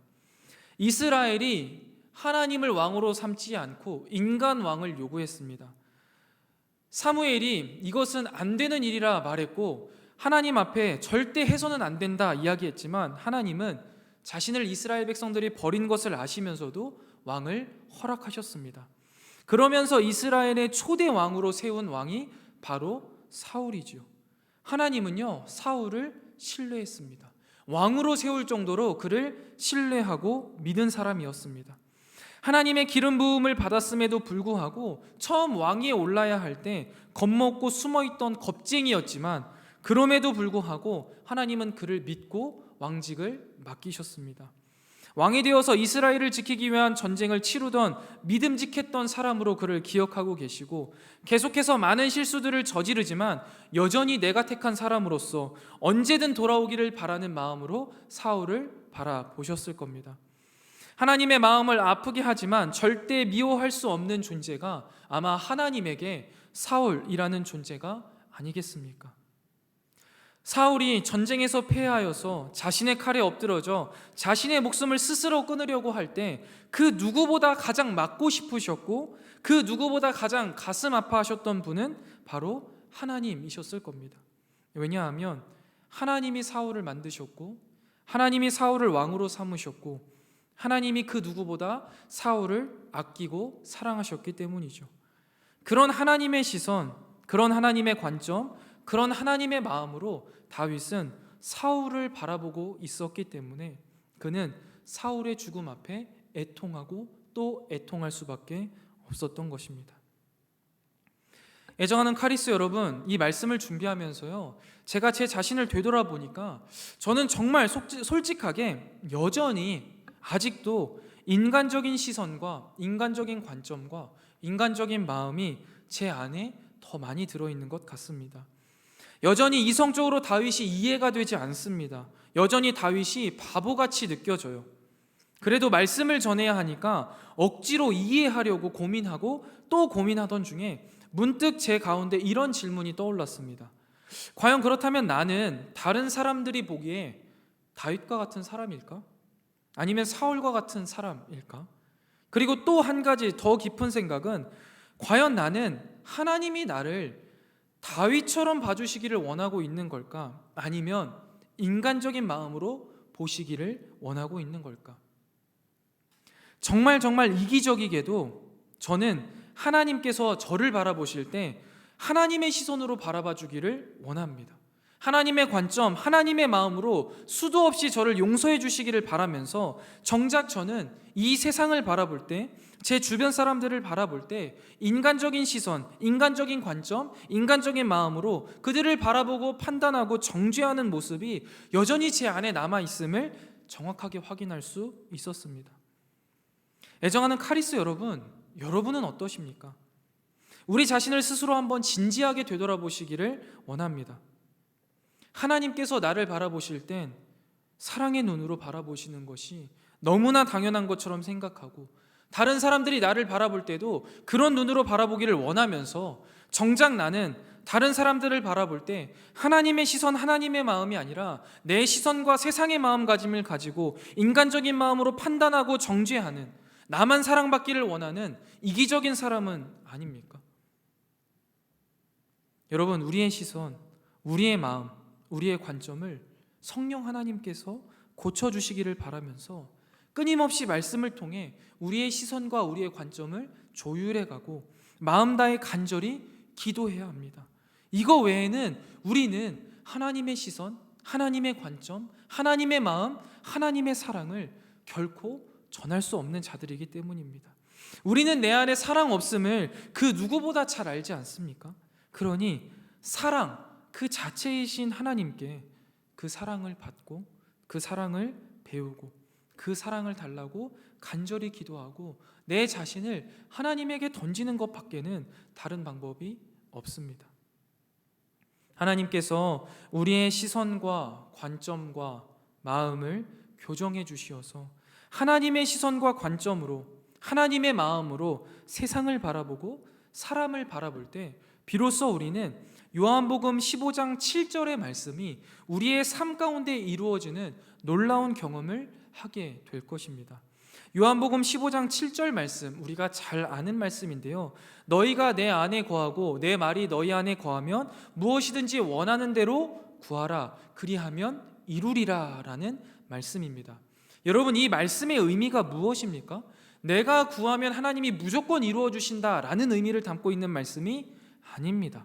이스라엘이 하나님을 왕으로 삼지 않고 인간 왕을 요구했습니다. 사무엘이 이것은 안 되는 일이라 말했고 하나님 앞에 절대 해서는 안 된다 이야기했지만 하나님은 자신을 이스라엘 백성들이 버린 것을 아시면서도 왕을 허락하셨습니다. 그러면서 이스라엘의 초대 왕으로 세운 왕이 바로 사울이죠. 하나님은요, 사울을 신뢰했습니다. 왕으로 세울 정도로 그를 신뢰하고 믿은 사람이었습니다. 하나님의 기름 부음을 받았음에도 불구하고 처음 왕위에 올라야 할 때 겁먹고 숨어있던 겁쟁이였지만 그럼에도 불구하고 하나님은 그를 믿고 왕직을 맡기셨습니다. 왕이 되어서 이스라엘을 지키기 위한 전쟁을 치르던 믿음직했던 사람으로 그를 기억하고 계시고 계속해서 많은 실수들을 저지르지만 여전히 내가 택한 사람으로서 언제든 돌아오기를 바라는 마음으로 사울을 바라보셨을 겁니다. 하나님의 마음을 아프게 하지만 절대 미워할 수 없는 존재가 아마 하나님에게 사울이라는 존재가 아니겠습니까? 사울이 전쟁에서 패하여서 자신의 칼에 엎드러져 자신의 목숨을 스스로 끊으려고 할 때 그 누구보다 가장 맞고 싶으셨고 그 누구보다 가장 가슴 아파하셨던 분은 바로 하나님이셨을 겁니다. 왜냐하면 하나님이 사울을 만드셨고 하나님이 사울을 왕으로 삼으셨고 하나님이 그 누구보다 사울을 아끼고 사랑하셨기 때문이죠. 그런 하나님의 시선, 그런 하나님의 관점, 그런 하나님의 마음으로 다윗은 사울을 바라보고 있었기 때문에 그는 사울의 죽음 앞에 애통하고 또 애통할 수밖에 없었던 것입니다. 애정하는 카리스 여러분, 이 말씀을 준비하면서요, 제가 제 자신을 되돌아보니까 저는 정말 솔직하게 여전히 아직도 인간적인 시선과 인간적인 관점과 인간적인 마음이 제 안에 더 많이 들어있는 것 같습니다. 여전히 이성적으로 다윗이 이해가 되지 않습니다. 여전히 다윗이 바보같이 느껴져요. 그래도 말씀을 전해야 하니까 억지로 이해하려고 고민하고 또 고민하던 중에 문득 제 가운데 이런 질문이 떠올랐습니다. 과연 그렇다면 나는 다른 사람들이 보기에 다윗과 같은 사람일까? 아니면 사울과 같은 사람일까? 그리고 또 한 가지 더 깊은 생각은 과연 나는 하나님이 나를 다윗처럼 봐주시기를 원하고 있는 걸까? 아니면 인간적인 마음으로 보시기를 원하고 있는 걸까? 정말 이기적이게도 저는 하나님께서 저를 바라보실 때 하나님의 시선으로 바라봐 주기를 원합니다. 하나님의 관점, 하나님의 마음으로 수도 없이 저를 용서해 주시기를 바라면서 정작 저는 이 세상을 바라볼 때, 제 주변 사람들을 바라볼 때 인간적인 시선, 인간적인 관점, 인간적인 마음으로 그들을 바라보고 판단하고 정죄하는 모습이 여전히 제 안에 남아있음을 정확하게 확인할 수 있었습니다. 애정하는 카리스 여러분, 여러분은 어떠십니까? 우리 자신을 스스로 한번 진지하게 되돌아보시기를 원합니다. 하나님께서 나를 바라보실 땐 사랑의 눈으로 바라보시는 것이 너무나 당연한 것처럼 생각하고 다른 사람들이 나를 바라볼 때도 그런 눈으로 바라보기를 원하면서 정작 나는 다른 사람들을 바라볼 때 하나님의 시선, 하나님의 마음이 아니라 내 시선과 세상의 마음가짐을 가지고 인간적인 마음으로 판단하고 정죄하는, 나만 사랑받기를 원하는 이기적인 사람은 아닙니까? 여러분, 우리의 시선, 우리의 마음, 우리의 관점을 성령 하나님께서 고쳐주시기를 바라면서 끊임없이 말씀을 통해 우리의 시선과 우리의 관점을 조율해가고 마음 다해 간절히 기도해야 합니다. 이거 외에는 우리는 하나님의 시선, 하나님의 관점, 하나님의 마음, 하나님의 사랑을 결코 전할 수 없는 자들이기 때문입니다. 우리는 내 안에 사랑 없음을 그 누구보다 잘 알지 않습니까? 그러니 사랑 그 자체이신 하나님께 그 사랑을 받고 그 사랑을 배우고 그 사랑을 달라고 간절히 기도하고 내 자신을 하나님에게 던지는 것밖에는 다른 방법이 없습니다. 하나님께서 우리의 시선과 관점과 마음을 교정해 주시어서 하나님의 시선과 관점으로, 하나님의 마음으로 세상을 바라보고 사람을 바라볼 때 비로소 우리는 요한복음 15장 7절의 말씀이 우리의 삶 가운데 이루어지는 놀라운 경험을 하게 될 것입니다. 요한복음 15장 7절 말씀, 우리가 잘 아는 말씀인데요, 너희가 내 안에 거하고 내 말이 너희 안에 거하면 무엇이든지 원하는 대로 구하라, 그리하면 이루리라 라는 말씀입니다. 여러분, 이 말씀의 의미가 무엇입니까? 내가 구하면 하나님이 무조건 이루어 주신다 라는 의미를 담고 있는 말씀이 아닙니다.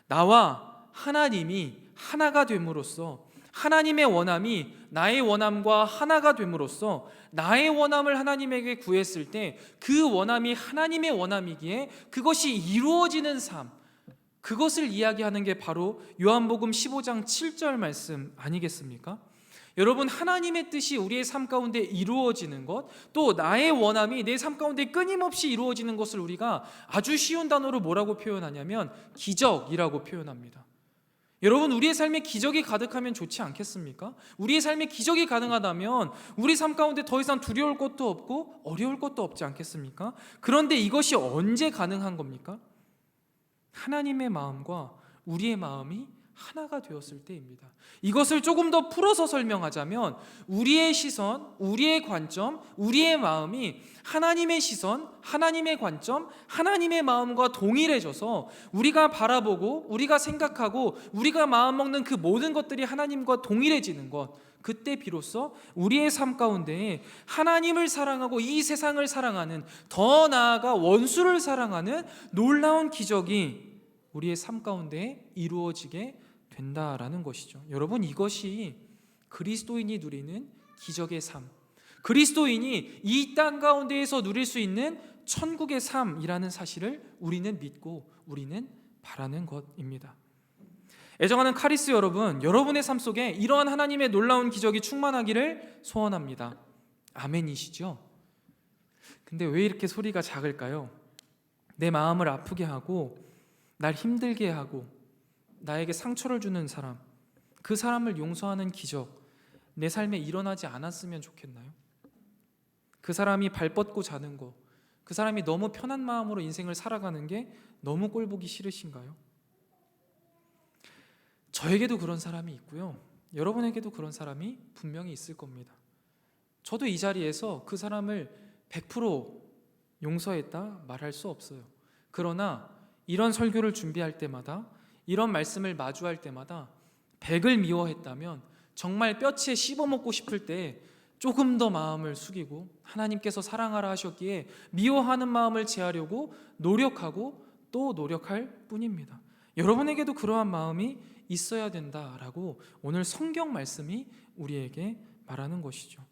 나와 하나님이 하나가 됨으로써, 하나님의 원함이 나의 원함과 하나가 됨으로써 나의 원함을 하나님에게 구했을 때 그 원함이 하나님의 원함이기에 그것이 이루어지는 삶, 그것을 이야기하는 게 바로 요한복음 15장 7절 말씀 아니겠습니까? 여러분, 하나님의 뜻이 우리의 삶 가운데 이루어지는 것, 또 나의 원함이 내 삶 가운데 끊임없이 이루어지는 것을 우리가 아주 쉬운 단어로 뭐라고 표현하냐면 기적이라고 표현합니다. 여러분, 우리의 삶에 기적이 가득하면 좋지 않겠습니까? 우리의 삶에 기적이 가능하다면 우리 삶 가운데 더 이상 두려울 것도 없고 어려울 것도 없지 않겠습니까? 그런데 이것이 언제 가능한 겁니까? 하나님의 마음과 우리의 마음이 하나가 되었을 때입니다. 이것을 조금 더 풀어서 설명하자면 우리의 시선, 우리의 관점, 우리의 마음이 하나님의 시선, 하나님의 관점, 하나님의 마음과 동일해져서 우리가 바라보고 우리가 생각하고 우리가 마음먹는 그 모든 것들이 하나님과 동일해지는 것, 그때 비로소 우리의 삶 가운데에 하나님을 사랑하고 이 세상을 사랑하는, 더 나아가 원수를 사랑하는 놀라운 기적이 우리의 삶 가운데 이루어지게 된다라는 것이죠. 여러분, 이것이 그리스도인이 누리는 기적의 삶, 그리스도인이 이 땅 가운데에서 누릴 수 있는 천국의 삶이라는 사실을 우리는 믿고 우리는 바라는 것입니다. 애정하는 카리스 여러분, 여러분의 삶 속에 이러한 하나님의 놀라운 기적이 충만하기를 소원합니다. 아멘이시죠? 근데 왜 이렇게 소리가 작을까요? 내 마음을 아프게 하고 날 힘들게 하고 나에게 상처를 주는 사람, 그 사람을 용서하는 기적, 내 삶에 일어나지 않았으면 좋겠나요? 그 사람이 발 뻗고 자는 거, 그 사람이 너무 편한 마음으로 인생을 살아가는 게 너무 꼴보기 싫으신가요? 저에게도 그런 사람이 있고요, 여러분에게도 그런 사람이 분명히 있을 겁니다. 저도 이 자리에서 그 사람을 100% 용서했다 말할 수 없어요. 그러나 이런 설교를 준비할 때마다, 이런 말씀을 마주할 때마다 100을 미워했다면 정말 뼈치에 씹어먹고 싶을 때 조금 더 마음을 숙이고 하나님께서 사랑하라 하셨기에 미워하는 마음을 제하려고 노력하고 또 노력할 뿐입니다. 여러분에게도 그러한 마음이 있어야 된다라고 오늘 성경 말씀이 우리에게 말하는 것이죠.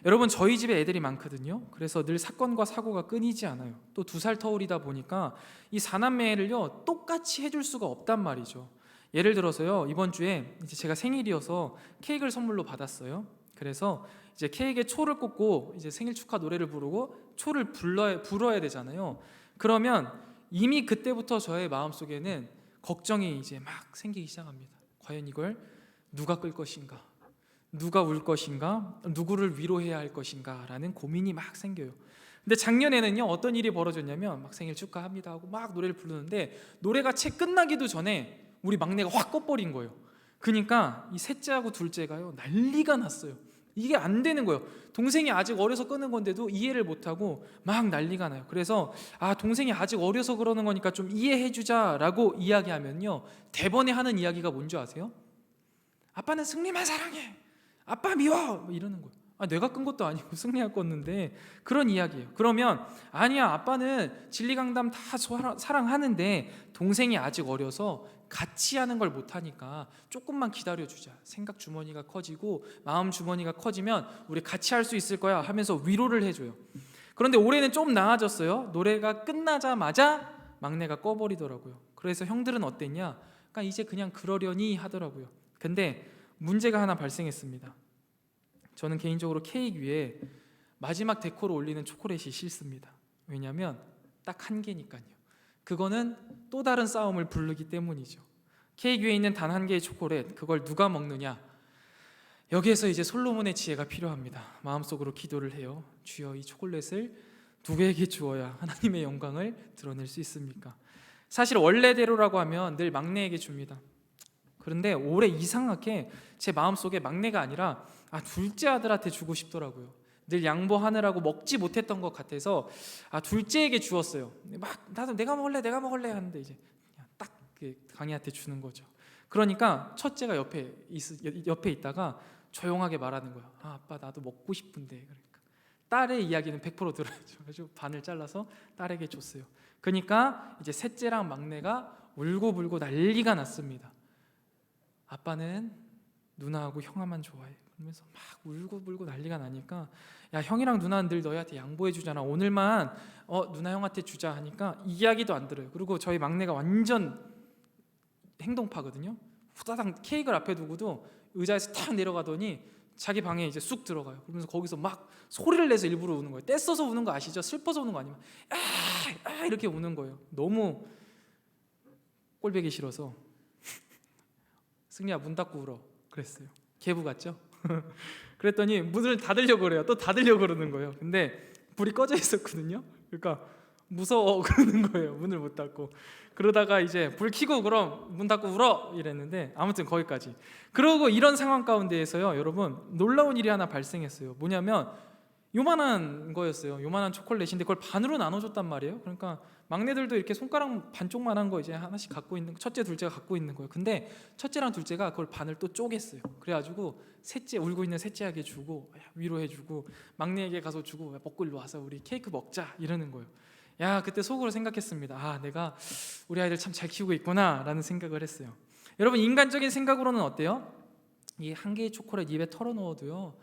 여러분, 저희 집에 애들이 많거든요. 그래서 늘 사건과 사고가 끊이지 않아요. 또 2살 터울이다 보니까 이 4남매를요 똑같이 해줄 수가 없단 말이죠. 예를 들어서요, 이번 주에 이제 제가 생일이어서 케이크를 선물로 받았어요. 그래서 이제 케이크에 초를 꽂고 이제 생일 축하 노래를 부르고 초를 불어야 되잖아요. 그러면 이미 그때부터 저의 마음속에는 걱정이 이제 막 생기기 시작합니다. 과연 이걸 누가 끌 것인가? 누가 울 것인가? 누구를 위로해야 할 것인가? 라는 고민이 막 생겨요. 근데 작년에는요, 어떤 일이 벌어졌냐면 막 생일 축하합니다 하고 막 노래를 부르는데 노래가 채 끝나기도 전에 우리 막내가 확 꺼버린 거예요. 그러니까 이 셋째하고 둘째가요 난리가 났어요. 이게 안 되는 거예요. 동생이 아직 어려서 끄는 건데도 이해를 못하고 막 난리가 나요. 그래서 동생이 아직 어려서 그러는 거니까 좀 이해해주자라고 이야기하면요, 대번에 하는 이야기가 뭔지 아세요? 아빠는 승리만 사랑해, 아빠 미워, 뭐 이러는 거예요. 내가 끈 것도 아니고 승리가 껐는데 그런 이야기예요. 그러면 아니야, 아빠는 진리강담 다 사랑하는데 동생이 아직 어려서 같이 하는 걸 못하니까 조금만 기다려주자. 생각 주머니가 커지고 마음 주머니가 커지면 우리 같이 할 수 있을 거야 하면서 위로를 해줘요. 그런데 올해는 좀 나아졌어요. 노래가 끝나자마자 막내가 꺼버리더라고요. 그래서 형들은 어땠냐? 그러니까 이제 그냥 그러려니 하더라고요. 근데 문제가 하나 발생했습니다. 저는 개인적으로 케이크 위에 마지막 데코로 올리는 초콜릿이 싫습니다. 왜냐하면 딱 한 개니까요. 그거는 또 다른 싸움을 부르기 때문이죠. 케이크 위에 있는 단 한 개의 초콜릿, 그걸 누가 먹느냐? 여기에서 이제 솔로몬의 지혜가 필요합니다. 마음속으로 기도를 해요. 주여, 이 초콜릿을 누구에게 주어야 하나님의 영광을 드러낼 수 있습니까? 사실 원래대로라고 하면 늘 막내에게 줍니다. 그런데 올해 이상하게 제 마음속에 막내가 아니라 둘째 아들한테 주고 싶더라고요. 늘 양보하느라고 먹지 못했던 것 같아서 둘째에게 주었어요. 막 나도 내가 먹을래 하는데 이제 딱 강희한테 주는 거죠. 그러니까 첫째가 옆에 있다가 조용하게 말하는 거야. 아빠 나도 먹고 싶은데. 그러니까 딸의 이야기는 100% 들어야죠. 그래서 반을 잘라서 딸에게 줬어요. 그러니까 이제 셋째랑 막내가 울고불고 난리가 났습니다. 아빠는 누나하고 형아만 좋아해. 그러면서 막 울고불고 난리가 나니까, 야, 형이랑 누나는 늘 너희한테 양보해 주잖아. 오늘만 누나 형한테 주자 하니까 이야기도 안 들어요. 그리고 저희 막내가 완전 행동파거든요. 후다닥 케이크를 앞에 두고도 의자에서 탁 내려가더니 자기 방에 이제 쑥 들어가요. 그러면서 거기서 막 소리를 내서 일부러 우는 거예요. 떼써서 우는 거 아시죠? 슬퍼서 우는 거 아니면 이렇게 우는 거예요. 너무 꼴보기 싫어서 승리야 문 닫고 울어 그랬어요. 개부 같죠? 그랬더니 문을 닫으려고 그래요. 또 닫으려고 그러는 거예요. 근데 불이 꺼져 있었거든요. 그러니까 무서워 그러는 거예요. 문을 못 닫고. 그러다가 이제 불 켜고 그럼 문 닫고 울어 이랬는데 아무튼 거기까지. 그러고 이런 상황 가운데에서요, 여러분 놀라운 일이 하나 발생했어요. 뭐냐면 요만한 거였어요. 요만한 초콜릿인데 그걸 반으로 나눠줬단 말이에요. 그러니까 막내들도 이렇게 손가락 반쪽만한 거 이제 하나씩 갖고 있는, 첫째 둘째가 갖고 있는 거예요. 근데 첫째랑 둘째가 그걸 반을 또 쪼갰어요. 그래가지고 셋째, 울고 있는 셋째에게 주고 위로해주고 막내에게 가서 주고, 먹고 일로 와서 우리 케이크 먹자 이러는 거예요. 야, 그때 속으로 생각했습니다. 아, 내가 우리 아이들 참 잘 키우고 있구나 라는 생각을 했어요. 여러분, 인간적인 생각으로는 어때요? 이 한 개의 초콜릿 입에 털어 넣어도요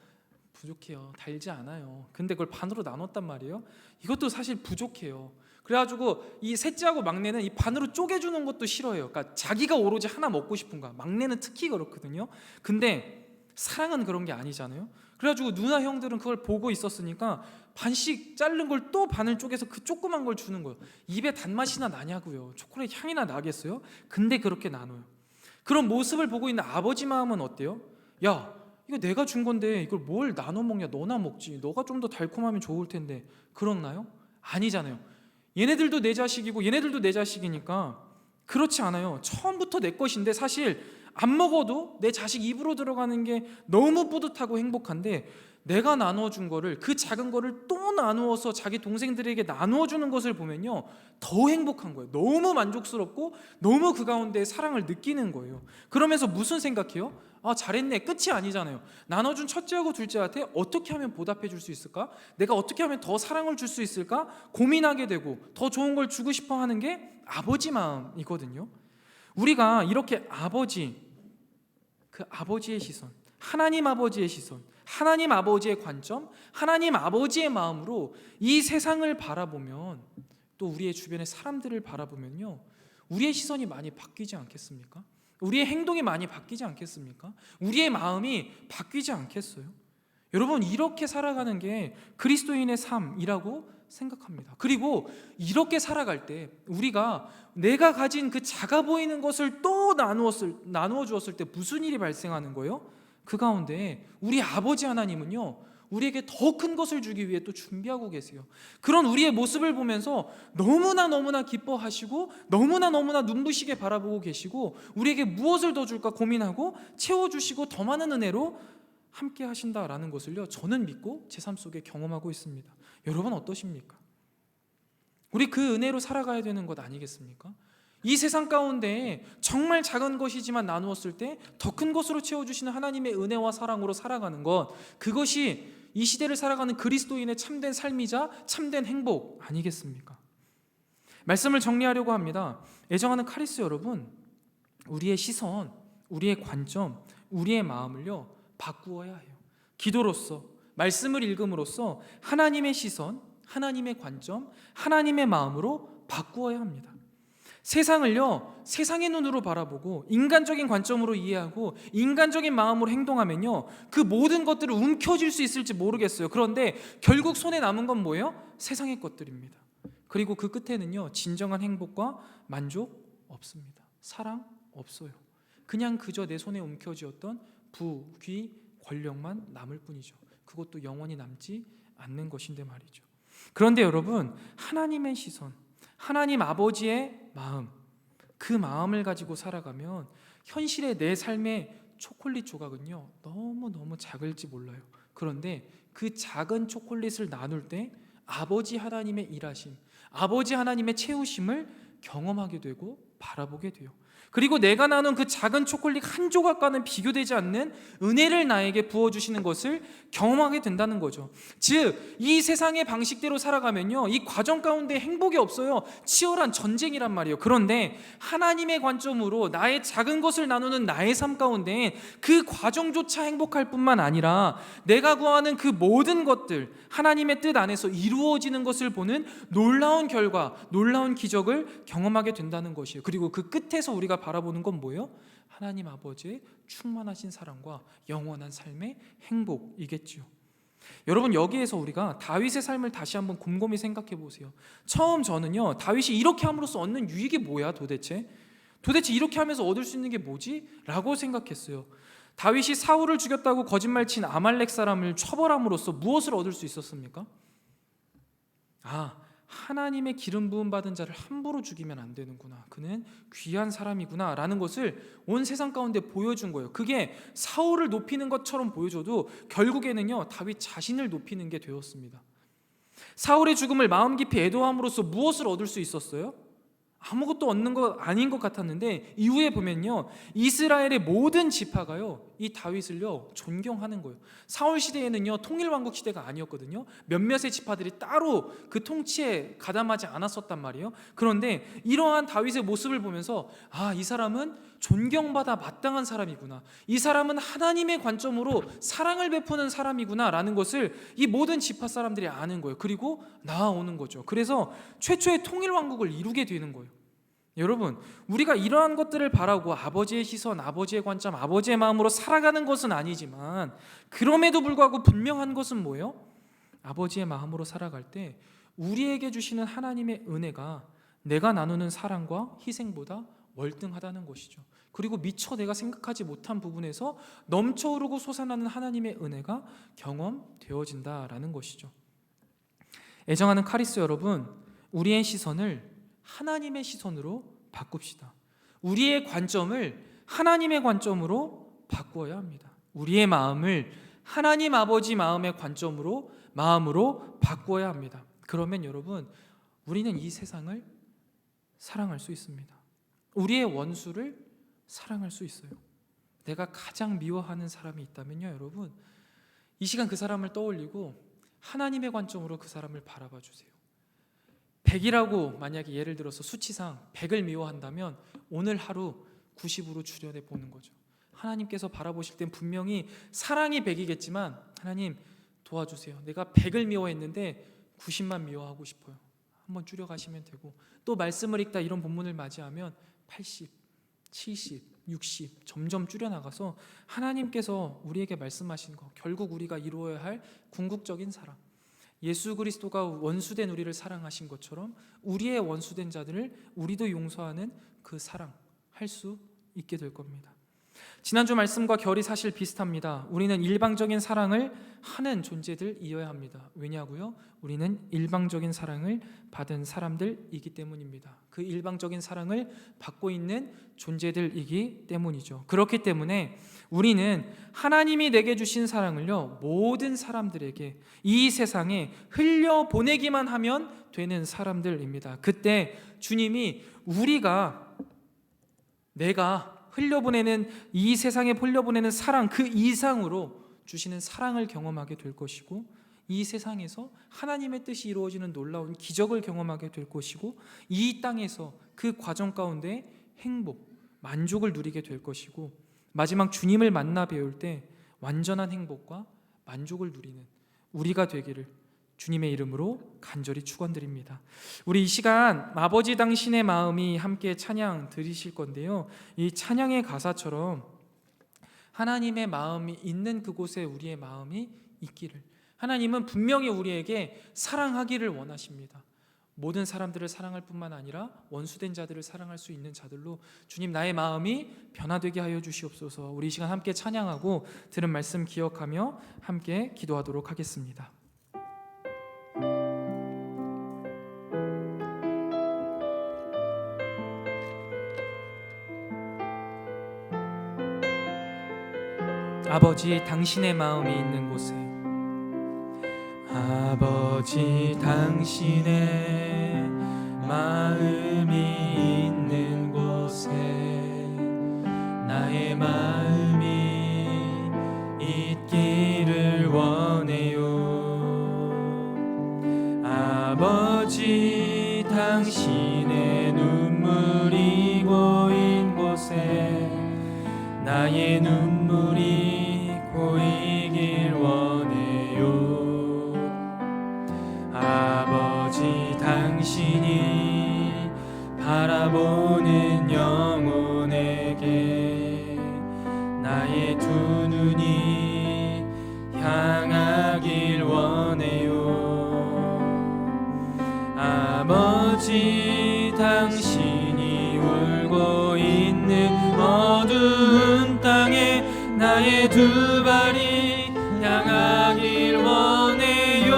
부족해요. 달지 않아요. 근데 그걸 반으로 나눴단 말이에요. 이것도 사실 부족해요. 그래가지고 이 셋째하고 막내는 이 반으로 쪼개주는 것도 싫어해요. 그러니까 자기가 오로지 하나 먹고 싶은 거야. 막내는 특히 그렇거든요. 근데 사랑은 그런 게 아니잖아요. 그래가지고 누나 형들은 그걸 보고 있었으니까 반씩 자른 걸 또 반을 쪼개서 그 조그만 걸 주는 거예요. 입에 단맛이나 나냐고요. 초콜릿 향이나 나겠어요? 근데 그렇게 나눠요. 그런 모습을 보고 있는 아버지 마음은 어때요? 야, 이거 내가 준 건데 이걸 뭘 나눠 먹냐? 너나 먹지. 너가 좀 더 달콤하면 좋을 텐데. 그렇나요? 아니잖아요. 얘네들도 내 자식이고 얘네들도 내 자식이니까 그렇지 않아요. 처음부터 내 것인데 사실 안 먹어도 내 자식 입으로 들어가는 게 너무 뿌듯하고 행복한데, 내가 나눠준 거를, 그 작은 거를 또 나누어서 자기 동생들에게 나누어주는 것을 보면요 더 행복한 거예요. 너무 만족스럽고 너무 그 가운데 사랑을 느끼는 거예요. 그러면서 무슨 생각해요? 아, 잘했네. 끝이 아니잖아요. 나눠준 첫째하고 둘째한테 어떻게 하면 보답해 줄 수 있을까? 내가 어떻게 하면 더 사랑을 줄 수 있을까? 고민하게 되고 더 좋은 걸 주고 싶어 하는 게 아버지 마음이거든요. 우리가 이렇게 그 아버지의 시선, 하나님 아버지의 시선, 하나님 아버지의 관점, 하나님 아버지의 마음으로 이 세상을 바라보면, 또 우리의 주변의 사람들을 바라보면요 우리의 시선이 많이 바뀌지 않겠습니까? 우리의 행동이 많이 바뀌지 않겠습니까? 우리의 마음이 바뀌지 않겠어요? 여러분, 이렇게 살아가는 게 그리스도인의 삶이라고 생각합니다. 그리고 이렇게 살아갈 때 우리가 내가 가진 그 작아 보이는 것을 또 나누어 주었을 때 무슨 일이 발생하는 거예요? 그 가운데 우리 아버지 하나님은요 우리에게 더 큰 것을 주기 위해 또 준비하고 계세요. 그런 우리의 모습을 보면서 너무나 기뻐하시고 너무나 눈부시게 바라보고 계시고, 우리에게 무엇을 더 줄까 고민하고 채워주시고 더 많은 은혜로 함께 하신다라는 것을요 저는 믿고 제 삶 속에 경험하고 있습니다. 여러분 어떠십니까? 우리 그 은혜로 살아가야 되는 것 아니겠습니까? 이 세상 가운데 정말 작은 것이지만 나누었을 때 더 큰 것으로 채워주시는 하나님의 은혜와 사랑으로 살아가는 것, 그것이 이 시대를 살아가는 그리스도인의 참된 삶이자 참된 행복 아니겠습니까? 말씀을 정리하려고 합니다. 애정하는 카리스 여러분, 우리의 시선, 우리의 관점, 우리의 마음을요 바꾸어야 해요. 기도로서, 말씀을 읽음으로써 하나님의 시선, 하나님의 관점, 하나님의 마음으로 바꾸어야 합니다. 세상을요 세상의 눈으로 바라보고 인간적인 관점으로 이해하고 인간적인 마음으로 행동하면요 그 모든 것들을 움켜쥘 수 있을지 모르겠어요. 그런데 결국 손에 남은 건 뭐예요? 세상의 것들입니다. 그리고 그 끝에는요 진정한 행복과 만족 없습니다. 사랑 없어요. 그냥 그저 내 손에 움켜쥐었던 부, 귀, 권력만 남을 뿐이죠. 그것도 영원히 남지 않는 것인데 말이죠. 그런데 여러분, 하나님의 시선, 하나님 아버지의 마음, 그 마음을 가지고 살아가면 현실의 내 삶의 초콜릿 조각은요 너무 작을지 몰라요. 그런데 그 작은 초콜릿을 나눌 때 아버지 하나님의 일하심, 아버지 하나님의 채우심을 경험하게 되고 바라보게 돼요. 그리고 내가 나눈 그 작은 초콜릿 한 조각과는 비교되지 않는 은혜를 나에게 부어주시는 것을 경험하게 된다는 거죠. 즉, 이 세상의 방식대로 살아가면요 이 과정 가운데 행복이 없어요. 치열한 전쟁이란 말이에요. 그런데 하나님의 관점으로 나의 작은 것을 나누는 나의 삶 가운데 그 과정조차 행복할 뿐만 아니라 내가 구하는 그 모든 것들, 하나님의 뜻 안에서 이루어지는 것을 보는 놀라운 결과, 놀라운 기적을 경험하게 된다는 것이에요. 그리고 그 끝에서 우리가 바라보는 건 뭐예요? 하나님 아버지의 충만하신 사랑과 영원한 삶의 행복이겠지요. 여러분, 여기에서 우리가 다윗의 삶을 다시 한번 곰곰이 생각해 보세요. 처음 저는요 다윗이 이렇게 함으로써 얻는 유익이 뭐야 도대체 이렇게 하면서 얻을 수 있는 게 뭐지? 라고 생각했어요. 다윗이 사울을 죽였다고 거짓말친 아말렉 사람을 처벌함으로써 무엇을 얻을 수 있었습니까? 하나님의 기름 부음 받은 자를 함부로 죽이면 안 되는구나. 그는 귀한 사람이구나 라는 것을 온 세상 가운데 보여준 거예요. 그게 사울을 높이는 것처럼 보여줘도 결국에는요, 다윗 자신을 높이는 게 되었습니다. 사울의 죽음을 마음 깊이 애도함으로써 무엇을 얻을 수 있었어요? 아무것도 얻는 거 아닌 것 같았는데 이후에 보면요, 이스라엘의 모든 지파가요, 이 다윗을요 존경하는 거예요. 사울 시대에는요 통일왕국 시대가 아니었거든요. 몇몇의 지파들이 따로 그 통치에 가담하지 않았었단 말이에요. 그런데 이러한 다윗의 모습을 보면서 이 사람은 존경받아 마땅한 사람이구나, 이 사람은 하나님의 관점으로 사랑을 베푸는 사람이구나 라는 것을 이 모든 지파 사람들이 아는 거예요. 그리고 나아오는 거죠. 그래서 최초의 통일왕국을 이루게 되는 거예요. 여러분, 우리가 이러한 것들을 바라고 아버지의 시선, 아버지의 관점, 아버지의 마음으로 살아가는 것은 아니지만, 그럼에도 불구하고 분명한 것은 뭐예요? 아버지의 마음으로 살아갈 때 우리에게 주시는 하나님의 은혜가 내가 나누는 사랑과 희생보다 월등하다는 것이죠. 그리고 미처 내가 생각하지 못한 부분에서 넘쳐흐르고 솟아나는 하나님의 은혜가 경험되어진다라는 것이죠. 애정하는 카리스 여러분, 우리의 시선을 하나님의 시선으로 바꿉시다. 우리의 관점을 하나님의 관점으로 바꾸어야 합니다. 우리의 마음을 하나님 아버지 마음의 마음으로 바꾸어야 합니다. 그러면 여러분, 우리는 이 세상을 사랑할 수 있습니다. 우리의 원수를 사랑할 수 있어요. 내가 가장 미워하는 사람이 있다면요, 여러분, 이 시간 그 사람을 떠올리고 하나님의 관점으로 그 사람을 바라봐 주세요. 100이라고 만약에 예를 들어서 수치상 100을 미워한다면 오늘 하루 90으로 줄여내 보는 거죠. 하나님께서 바라보실 땐 분명히 사랑이 100이겠지만, 하나님 도와주세요. 내가 100을 미워했는데 90만 미워하고 싶어요. 한번 줄여가시면 되고, 또 말씀을 읽다 이런 본문을 맞이하면 80, 70, 60 점점 줄여나가서 하나님께서 우리에게 말씀하신 거, 결국 우리가 이루어야 할 궁극적인 사랑, 예수 그리스도가 원수된 우리를 사랑하신 것처럼 우리의 원수된 자들을 우리도 용서하는 그 사랑 할 수 있게 될 겁니다. 지난주 말씀과 결이 사실 비슷합니다. 우리는 일방적인 사랑을 하는 존재들이어야 합니다. 왜냐고요? 우리는 일방적인 사랑을 받은 사람들이기 때문입니다. 그 일방적인 사랑을 받고 있는 존재들이기 때문이죠. 그렇기 때문에 우리는 하나님이 내게 주신 사랑을요, 모든 사람들에게 이 세상에 흘려보내기만 하면 되는 사람들입니다. 그때 주님이 내가 흘려보내는, 이 세상에 흘려보내는 사랑 그 이상으로 주시는 사랑을 경험하게 될 것이고, 이 세상에서 하나님의 뜻이 이루어지는 놀라운 기적을 경험하게 될 것이고, 이 땅에서 그 과정 가운데 행복, 만족을 누리게 될 것이고, 마지막 주님을 만나 배울 때 완전한 행복과 만족을 누리는 우리가 되기를 주님의 이름으로 간절히 축원드립니다. 우리 이 시간 아버지 당신의 마음이 함께 찬양 드리실 건데요, 이 찬양의 가사처럼 하나님의 마음이 있는 그곳에 우리의 마음이 있기를, 하나님은 분명히 우리에게 사랑하기를 원하십니다. 모든 사람들을 사랑할 뿐만 아니라 원수된 자들을 사랑할 수 있는 자들로 주님, 나의 마음이 변화되게 하여 주시옵소서. 우리 이 시간 함께 찬양하고 들은 말씀 기억하며 함께 기도하도록 하겠습니다. 아버지 당신의 마음이 있는 곳에, 아버지 당신의 마음이 있는 곳에 나의 마음이 있기를 원해요. 아버지 당신의 눈물이 고인 곳에 나의 눈물이 고이길 원해요. 아버지 당신이 바라보는 영혼에게 나의 두 눈이 향하길 원해요. 아버지 당신이 울고 있는 어두운 땅에 나의 두 발이 향하길 원해요.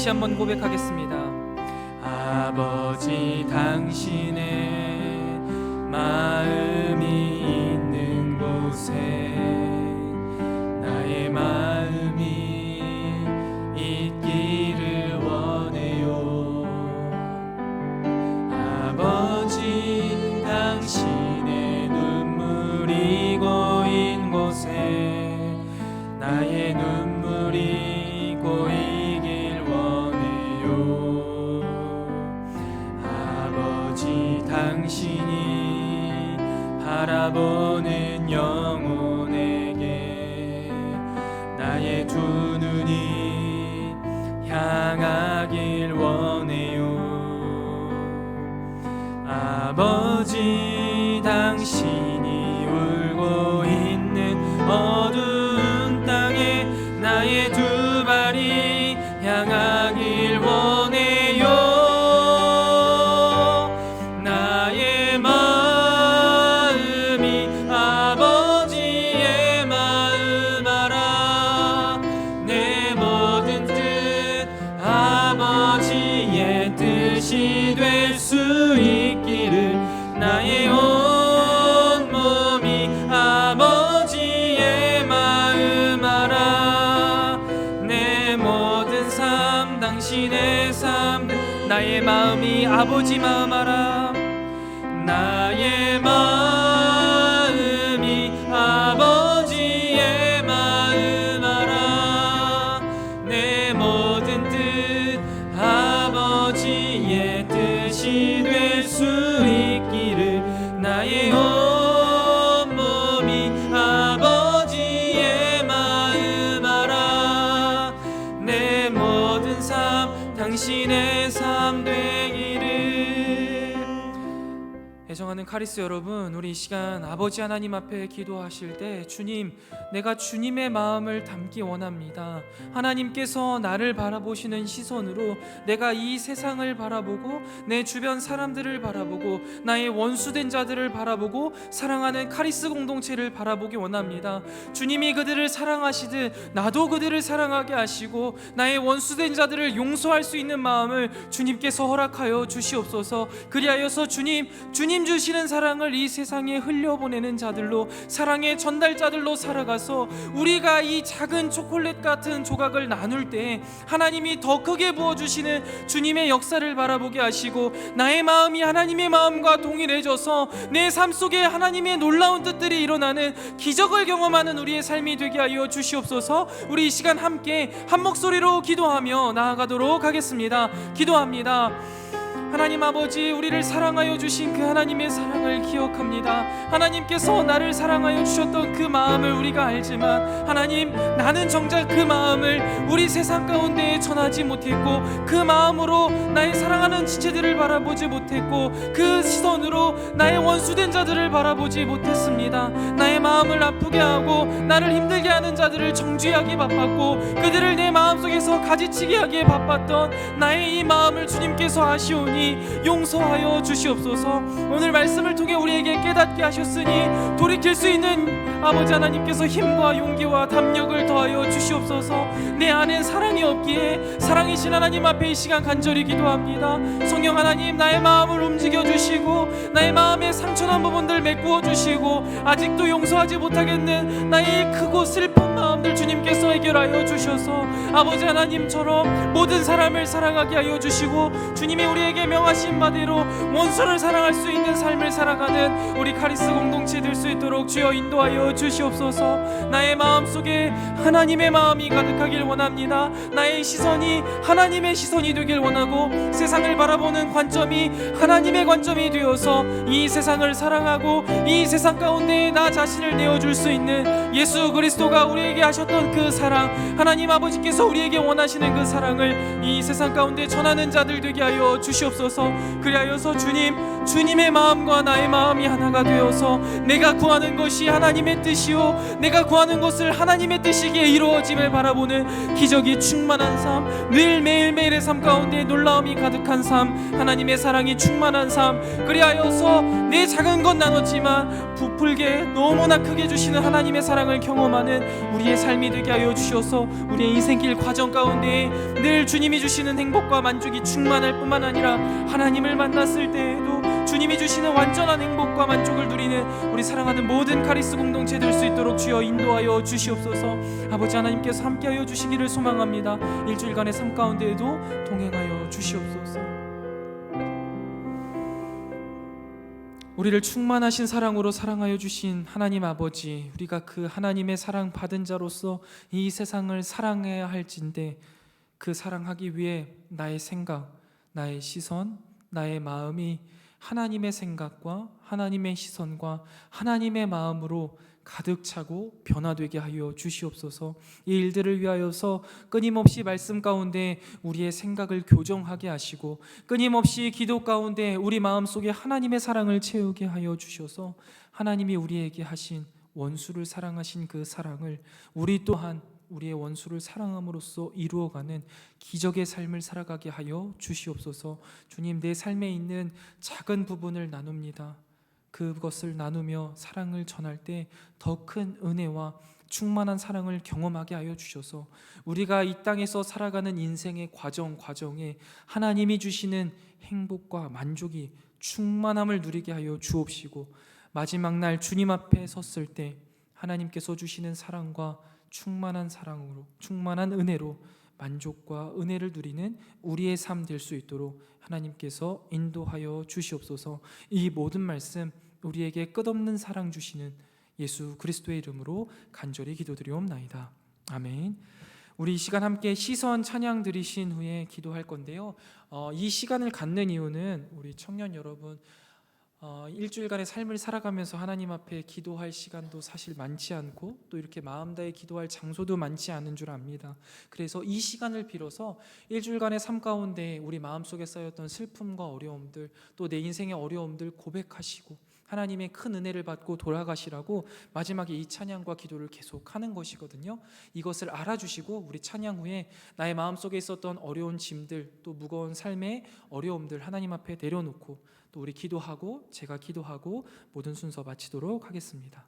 다시 한번 고백하겠습니다. 아버지, 당신의 마음이 있는 곳에 나의 마음이 있기를 원해요. 아버지, 당신의 눈물이 고인 곳에 나의 눈물이 고이길 원해요. 아버지, 당신이 바라보는 영혼에게 나의 두 눈이 향하길 원해요. 아버지, 당신이 울고 있는 어두운 땅에 나의 두 발이 향하길 원해요. 나의 마음이 아버지의 마음 알아. 내 모든 뜻 아버지의 뜻이 될 수 있기를 나의 온 몸이 아버지의 마음 알아. 내 모든 삶 당신의 삶 나의 마음이 아버지 마음 알아. 나의 마음이 아버지의 마음 알아. 내 모든 뜻 아버지의 뜻이 될 수 있기를 나의 온 몸이 아버지의 마음 알아. 내 모든 삶 당신의 삶 되기를. 애정하는 카리스 여러분, 우리 이 시간 아버지 하나님 앞에 기도하실 때 주님, 내가 주님의 마음을 담기 원합니다. 하나님께서 나를 바라보시는 시선으로 내가 이 세상을 바라보고 내 주변 사람들을 바라보고 나의 원수된 자들을 바라보고 사랑하는 카리스 공동체를 바라보기 원합니다. 주님이 그들을 사랑하시듯 나도 그들을 사랑하게 하시고 나의 원수된 자들을 용서할 수 있는 마음을 주님께서 허락하여 주시옵소서. 그리하여서 주님 주시는 사랑을 이 세상에 흘려보내는 자들로, 사랑의 전달자들로 살아가서 우리가 이 작은 초콜릿 같은 조각을 나눌 때 하나님이 더 크게 부어주시는 주님의 역사를 바라보게 하시고 나의 마음이 하나님의 마음과 동일해져서 내 삶 속에 하나님의 놀라운 뜻들이 일어나는 기적을 경험하는 우리의 삶이 되게 하여 주시옵소서. 우리 이 시간 함께 한 목소리로 기도하며 나아가도록 하겠습니다. 기도합니다. 하나님 아버지, 우리를 사랑하여 주신 그 하나님의 사랑을 기억합니다. 하나님께서 나를 사랑하여 주셨던 그 마음을 우리가 알지만 하나님, 나는 정작 그 마음을 우리 세상 가운데에 전하지 못했고 그 마음으로 나의 사랑하는 지체들을 바라보지 못했고 그 시선으로 나의 원수된 자들을 바라보지 못했습니다. 나의 마음을 아프게 하고 나를 힘들게 하는 자들을 정죄하기에 바빴고 그들을 내 마음속에서 가지치게 하기에 바빴던 나의 이 마음을 주님께서 아시오니 용서하여 주시옵소서. 오늘 말씀을 통해 우리에게 깨닫게 하셨으니 돌이킬 수 있는 아버지 하나님께서 힘과 용기와 담력을 더하여 주시옵소서. 내 안엔 사랑이 없기에 사랑이신 하나님 앞에 이 시간 간절히 기도합니다. 성령 하나님, 나의 마음을 움직여 주시고 나의 마음의 상처난 부분들 메꾸어 주시고 아직도 용서하지 못하겠는 나의 크고 슬픈 마음들 주님께서 해결하여 주셔서 아버지 하나님처럼 모든 사람을 사랑하게 하여 주시고 주님이 우리에게 명하신 바대로 원수를 사랑할 수 있는 삶을 살아가는 우리 카리스 공동체 될 수 있도록 주여 인도하여 주시옵소서. 나의 마음속에 하나님의 마음이 가득하길 원합니다. 나의 시선이 하나님의 시선이 되길 원하고 세상을 바라보는 관점이 하나님의 관점이 되어서 이 세상을 사랑하고 이 세상 가운데 나 자신을 내어줄 수 있는 예수 그리스도가 우리에게 하셨던 그 사랑, 하나님 아버지께서 우리에게 원하시는 그 사랑을 이 세상 가운데 전하는 자들 되게 하여 주시옵소서. 그리하여서 주님, 주님의 마음과 나의 마음이 하나가 되어서 내가 구하는 것이 하나님의 뜻이요 내가 구하는 것을 하나님의 뜻이기에 이루어짐을 바라보는 기적이 충만한 삶, 늘 매일매일의 삶 가운데 놀라움이 가득한 삶, 하나님의 사랑이 충만한 삶, 그리하여서 내 작은 것 나눴지만 부풀게 너무나 크게 주시는 하나님의 사랑을 경험하는 우리의 삶이 되게 하여 주셔서 우리의 인생길 과정 가운데 늘 주님이 주시는 행복과 만족이 충만할 뿐만 아니라 하나님을 만났을 때에도 주님이 주시는 완전한 행복과 만족을 누리는 우리 사랑하는 모든 카리스 공동체 될 수 있도록 주여 인도하여 주시옵소서. 아버지 하나님께서 함께하여 주시기를 소망합니다. 일주일간의 삶 가운데에도 동행하여 주시옵소서. 우리를 충만하신 사랑으로 사랑하여 주신 하나님 아버지, 우리가 그 하나님의 사랑 받은 자로서 이 세상을 사랑해야 할진데 그 사랑하기 위해 나의 생각, 나의 시선, 나의 마음이 하나님의 생각과 하나님의 시선과 하나님의 마음으로 가득 차고 변화되게 하여 주시옵소서. 이 일들을 위하여서 끊임없이 말씀 가운데 우리의 생각을 교정하게 하시고 끊임없이 기도 가운데 우리 마음속에 하나님의 사랑을 채우게 하여 주셔서 하나님이 우리에게 하신 원수를 사랑하신 그 사랑을 우리 또한 우리의 원수를 사랑함으로써 이루어가는 기적의 삶을 살아가게 하여 주시옵소서. 주님, 내 삶에 있는 작은 부분을 나눕니다. 그것을 나누며 사랑을 전할 때 더 큰 은혜와 충만한 사랑을 경험하게 하여 주셔서 우리가 이 땅에서 살아가는 인생의 과정에 하나님이 주시는 행복과 만족이 충만함을 누리게 하여 주옵시고 마지막 날 주님 앞에 섰을 때 하나님께서 주시는 사랑과 충만한 사랑으로 충만한 은혜로 만족과 은혜를 누리는 우리의 삶 될 수 있도록 하나님께서 인도하여 주시옵소서. 이 모든 말씀 우리에게 끝없는 사랑 주시는 예수 그리스도의 이름으로 간절히 기도드리옵나이다. 아멘. 우리 이 시간 함께 시선 찬양 드리신 후에 기도할 건데요. 이 시간을 갖는 이유는 우리 청년 여러분 일주일간의 삶을 살아가면서 하나님 앞에 기도할 시간도 사실 많지 않고 또 이렇게 마음 다해 기도할 장소도 많지 않은 줄 압니다. 그래서 이 시간을 빌어서 일주일간의 삶 가운데 우리 마음속에 쌓였던 슬픔과 어려움들 또 내 인생의 어려움들 고백하시고 하나님의 큰 은혜를 받고 돌아가시라고 마지막에 이 찬양과 기도를 계속하는 것이거든요. 이것을 알아주시고 우리 찬양 후에 나의 마음속에 있었던 어려운 짐들 또 무거운 삶의 어려움들 하나님 앞에 내려놓고 또 우리 기도하고 제가 기도하고 모든 순서 마치도록 하겠습니다.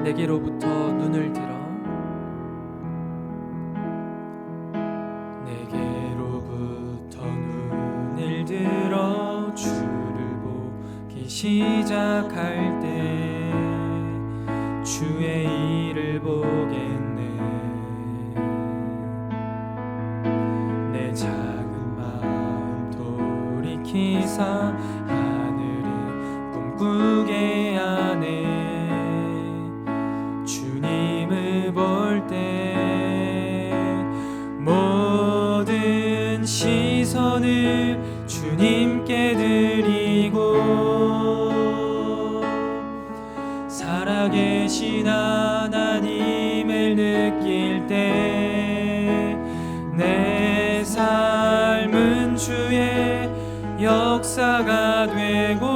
내게로부터 눈을 들어 내게로부터 눈을 들어 주를 보기 시작할 때 주의 일을 보겠네. 내 작은 마음 돌이키사 하늘에 꿈꾸게 하네. 주님을 볼 때 모든 시선을 주님께 드리고 살아계신 하나님을 느낄 때 내 삶은 주의 역사가 되고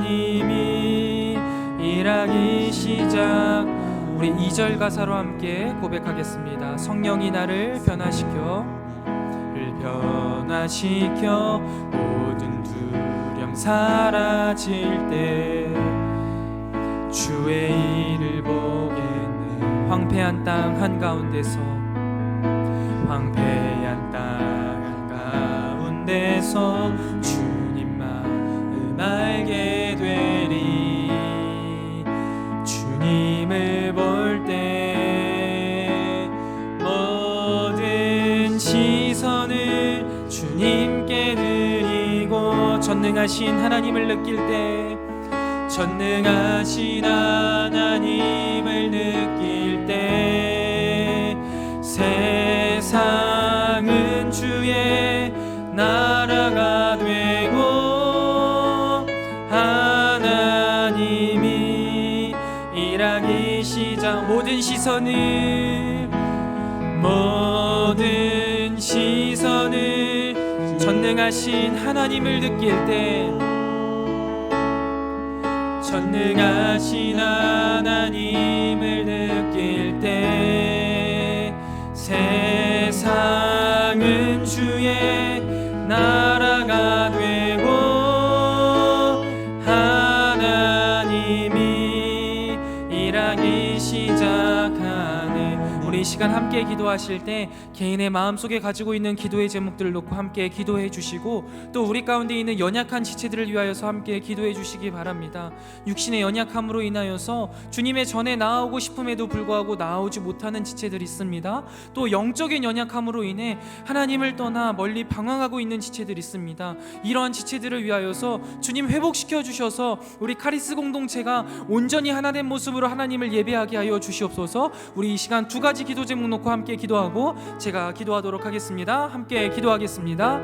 하나님이 일하기 시작. 우리 2절 가사로 함께 고백하겠습니다. 성령이 나를 변화시켜 모든 두려움 사라질 때 주의 일을 보겠네. 황폐한 땅 한가운데서 주님 마음 알게 되리. 주님을 볼 때 모든 시선을 주님께 드리고 전능하신 하나님을 느낄 때 전능하신 하나님을 느낄 때 세상은 주의 나라가 되고 하나님이 이 일하기 시작. 모든 시선을 전능하신 하나님을 느낄 때, 전능하신 하나님을 느낄 때 세상은 주의 나라가 되고 하나님이 일하기 시작하네. 우리 이 시간 함께 기도하실 때 개인의 마음속에 가지고 있는 기도의 제목들을 놓고 함께 기도해 주시고, 또 우리 가운데 있는 연약한 지체들을 위하여서 함께 기도해 주시기 바랍니다. 육신의 연약함으로 인하여서 주님의 전에 나아오고 싶음에도 불구하고 나아오지 못하는 지체들이 있습니다. 또 영적인 연약함으로 인해 하나님을 떠나 멀리 방황하고 있는 지체들이 있습니다. 이러한 지체들을 위하여서 주님 회복시켜 주셔서 우리 카리스 공동체가 온전히 하나 된 모습으로 하나님을 예배하게 하여 주시옵소서. 우리 이 시간 두 가지 기도 제목 놓고 함께 기도하고 제가 기도하도록 하겠습니다. 함께 기도하겠습니다.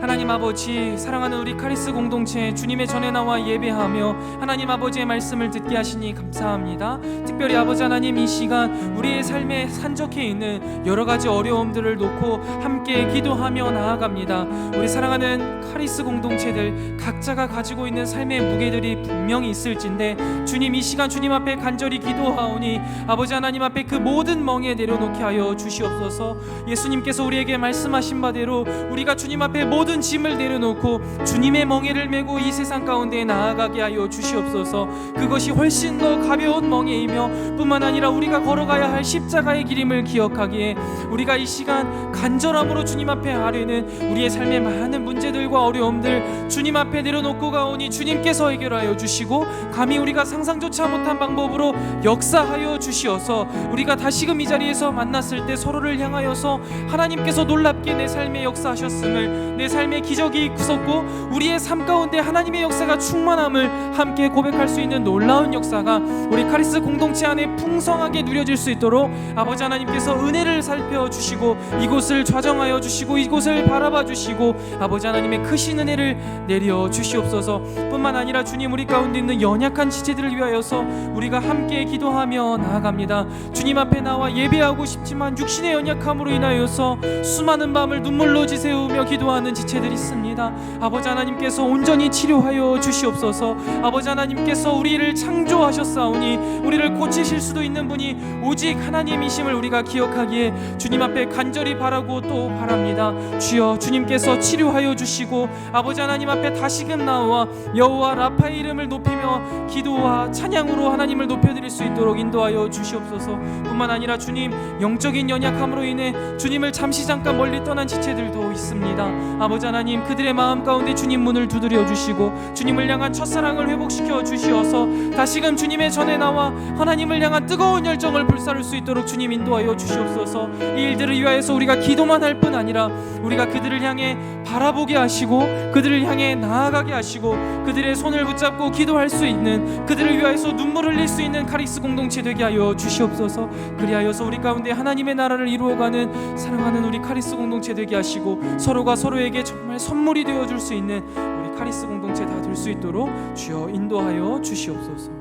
하나님 아버지, 사랑하는 우리 카리스 공동체 주님의 전에 나와 예배하며 하나님 아버지의 말씀을 듣게 하시니 감사합니다. 특별히 아버지 하나님, 이 시간 우리의 삶에 산적해 있는 여러 가지 어려움들을 놓고 함께 기도하며 나아갑니다. 우리 사랑하는 카리스 공동체들 각자가 가지고 있는 삶의 무게들이 분명히 있을진데 주님, 이 시간 주님 앞에 간절히 기도하오니 아버지 하나님 앞에 그 모든 멍에 내려놓게 하여 주시옵소서. 예수님께서 우리에게 말씀하신 바대로 우리가 주님 앞에 모든 짐을 내려놓고 주님의 멍에를 메고 이 세상 가운데 나아가게 하여 주시옵소서. 그것이 훨씬 더 가벼운 멍에이며 뿐만 아니라 우리가 걸어가야 할 십자가의 길임을 기억하기에 우리가 이 시간 간절함으로 주님 앞에 아뢰는 우리의 삶의 많은 문제들과 어려움들 주님 앞에 내려놓고 가오니 주님께서 해결하여 주시고 감히 우리가 상상조차 못한 방법으로 역사하여 주시어서 우리가 다시금 이 자리에서 만났을 때 서로를 향하여서 하나님께서 놀랍게 내 삶에 역사하셨음을, 내 삶의 기적이 있었고 우리의 삶 가운데 하나님의 역사가 충만함을 함께 고백할 수 있는 놀라운 역사가 우리 카리스 공동체 안에 풍성하게 누려질 수 있도록 아버지 하나님께서 은혜를 살펴주시고 이곳을 좌정하여 주시고 이곳을 바라봐 주시고 아버지 하나님의 크신 은혜를 내려 주시옵소서. 뿐만 아니라 주님, 우리 가운데 있는 연약한 지체들을 위하여서 우리가 함께 기도하며 나아갑니다. 주님 앞에 나와 예배하고 싶지만 육신의 연약함으로 인하여서 수많은 밤을 눈물로 지새우며 기도하는 지체들이 있습니다. 아버지 하나님께서 온전히 치료하여 주시옵소서. 아버지 하나님께서 우리를 창조하셨사오니 우리를 고치실 수도 있는 분이 오직 하나님이심을 우리가 기억하기에 주님 앞에 간절히 바라고 또 바랍니다. 주여, 주님께서 치료하여 주시고 아버지 하나님 앞에 다시금 나와 여호와 라파의 이름을 높이며 기도와 찬양으로 하나님을 높여드릴 수 있도록 인도하여 주시옵소서. 뿐만 아니라 주님, 영적인 연약함으로 인해 주님을 잠깐 멀리 떠난 지체들도 있습니다. 아버지 하나님, 그들의 마음 가운데 주님 문을 두드려 주시고 주님을 향한 첫사랑을 회복시켜 주시어서 다시금 주님의 전에 나와 하나님을 향한 뜨거운 열정을 불사를 수 있도록 주님 인도하여 주시옵소서. 이 일들을 위하여서 우리가 기도만 할 뿐 아니라 우리가 그들을 향해 바라보게 하시고 그들을 향해 나아가게 하시고 그들의 손을 붙잡고 기도할 수 있는, 그들을 위하여서 눈물을 흘릴 수 있는 카리스 공동체 되게 하여 주시옵소서. 그리하여서 우리 가운데 하나님의 나라를 이루어가는 사랑하는 우리 카리스 공동체 되게 하시고 서로가 서로에게 정말 선물이 되어줄 수 있는 우리 카리스 공동체 다 될 수 있도록 주여 인도하여 주시옵소서.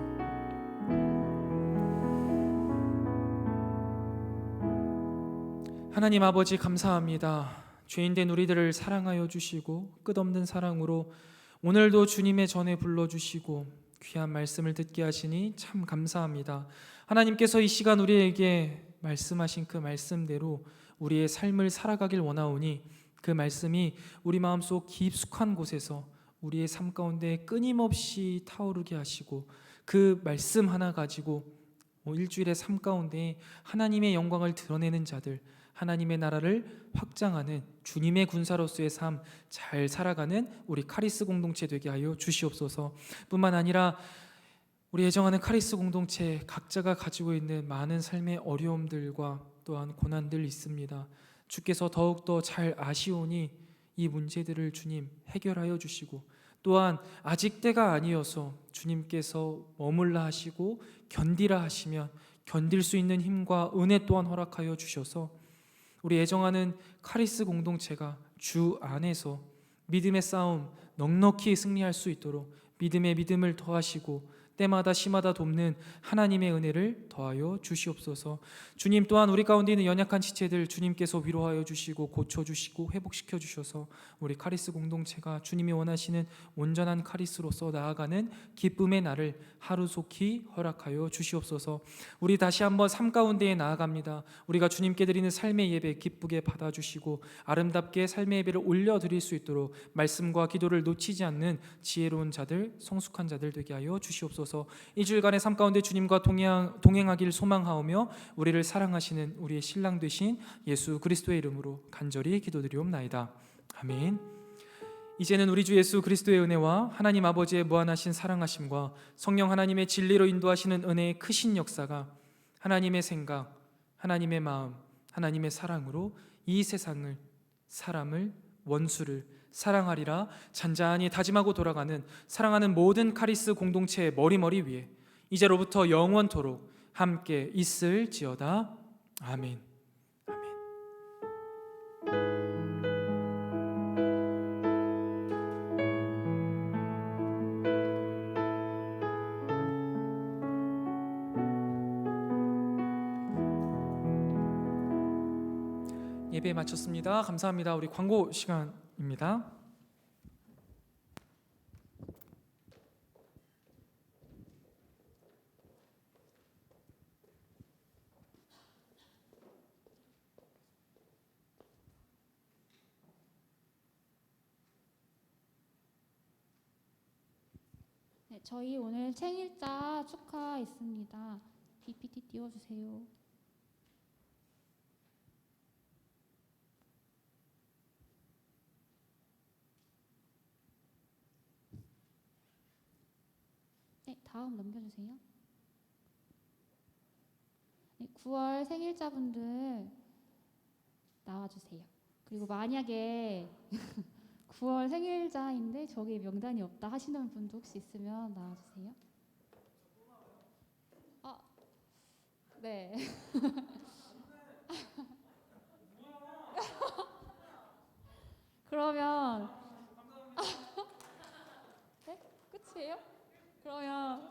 하나님 아버지, 감사합니다. 죄인된 우리들을 사랑하여 주시고 끝없는 사랑으로 오늘도 주님의 전에 불러주시고 귀한 말씀을 듣게 하시니 참 감사합니다. 하나님께서 이 시간 우리에게 말씀하신 그 말씀대로 우리의 삶을 살아가길 원하오니 그 말씀이 우리 마음속 깊숙한 곳에서 우리의 삶 가운데 끊임없이 타오르게 하시고 그 말씀 하나 가지고 일주일의 삶 가운데 하나님의 영광을 드러내는 자들, 하나님의 나라를 확장하는 주님의 군사로서의 삶 잘 살아가는 우리 카리스 공동체 되게 하여 주시옵소서. 뿐만 아니라 우리 애정하는 카리스 공동체 각자가 가지고 있는 많은 삶의 어려움들과 또한 고난들 있습니다. 주께서 더욱더 잘 아시오니 이 문제들을 주님 해결하여 주시고 또한 아직 때가 아니어서 주님께서 머물라 하시고 견디라 하시면 견딜 수 있는 힘과 은혜 또한 허락하여 주셔서 우리 애정하는 카리스 공동체가 주 안에서 믿음의 싸움 넉넉히 승리할 수 있도록 믿음에 믿음을 더하시고 때마다 시마다 돕는 하나님의 은혜를 더하여 주시옵소서. 주님 또한 우리 가운데 있는 연약한 지체들 주님께서 위로하여 주시고 고쳐주시고 회복시켜 주셔서 우리 카리스 공동체가 주님이 원하시는 온전한 카리스로서 나아가는 기쁨의 날을 하루속히 허락하여 주시옵소서. 우리 다시 한번 삶 가운데에 나아갑니다. 우리가 주님께 드리는 삶의 예배 기쁘게 받아주시고 아름답게 삶의 예배를 올려드릴 수 있도록 말씀과 기도를 놓치지 않는 지혜로운 자들, 성숙한 자들 되게 하여 주시옵소서. 이 주일간의 삶 가운데 주님과 동행하길 소망하오며 우리를 사랑하시는 우리의 신랑 되신 예수 그리스도의 이름으로 간절히 기도드리옵나이다. 아멘. 이제는 우리 주 예수 그리스도의 은혜와 하나님 아버지의 무한하신 사랑하심과 성령 하나님의 진리로 인도하시는 은혜의 크신 역사가 하나님의 생각, 하나님의 마음, 하나님의 사랑으로 이 세상을, 사람을, 원수를 사랑하리라 잔잔히 다짐하고 돌아가는 사랑하는 모든 카리스 공동체의 머리머리 위에 이제로부터 영원토록 함께 있을지어다. 아멘. 예배 마쳤습니다. 감사합니다. 우리 광고 시간입니다. 네, 저희 오늘 생일자 축하 있습니다. PPT 띄워주세요. 네, 다음 넘겨주세요. 네, 9월 생일자분들 나와주세요. 그리고 만약에 9월 생일자인데 저기 명단이 없다 하시는 분도 혹시 있으면 나와주세요. 아, 네. 그러면 네? 끝이에요? 그러면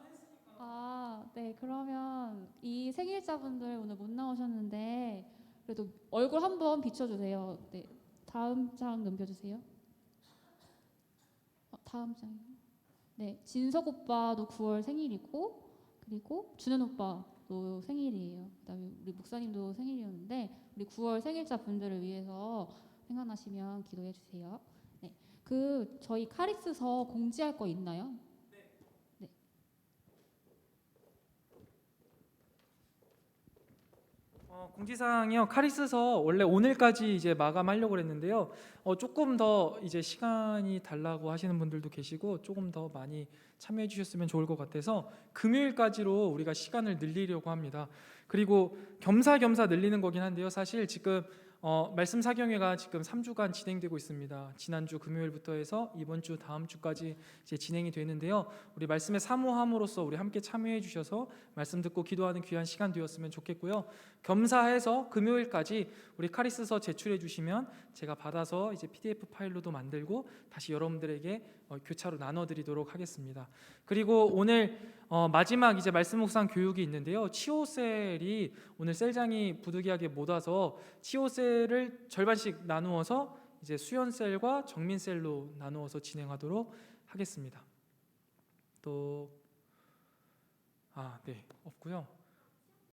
네. 그러면 이 생일자분들 오늘 못 나오셨는데 그래도 얼굴 한번 비춰주세요. 네. 다음 장 넘겨주세요. 다음 장이요. 네, 진석 오빠도 9월 생일이고 그리고 준현 오빠도 생일이에요. 그다음에 우리 목사님도 생일이었는데 우리 9월 생일자 분들을 위해서 생각나시면 기도해 주세요. 네, 그 저희 카리스서 공지할 거 있나요? 네. 공지사항이요. 카리스서 원래 오늘까지 이제 마감하려고 그랬는데요. 조금 더 이제 시간이 달라고 하시는 분들도 계시고 조금 더 많이 참여해 주셨으면 좋을 것 같아서 금요일까지로 우리가 시간을 늘리려고 합니다. 그리고 겸사겸사 늘리는 거긴 한데요. 사실 지금 말씀 사경회가 지금 3주간 진행되고 있습니다. 지난주 금요일부터 해서 이번 주 다음 주까지 이제 진행이 되는데요. 우리 말씀에 사모함으로써 우리 함께 참여해 주셔서 말씀 듣고 기도하는 귀한 시간 되었으면 좋겠고요. 겸사해서 금요일까지 우리 카리스서 제출해 주시면 제가 받아서 이제 PDF 파일로도 만들고 다시 여러분들에게 교차로 나눠 드리도록 하겠습니다. 그리고 오늘 마지막 이제 말씀 묵상 교육이 있는데요. 치오셀이 오늘 셀장이 부득이하게 못 와서 치오셀을 절반씩 나누어서 이제 수연셀과 정민셀로 나누어서 진행하도록 하겠습니다. 또 네, 없고요.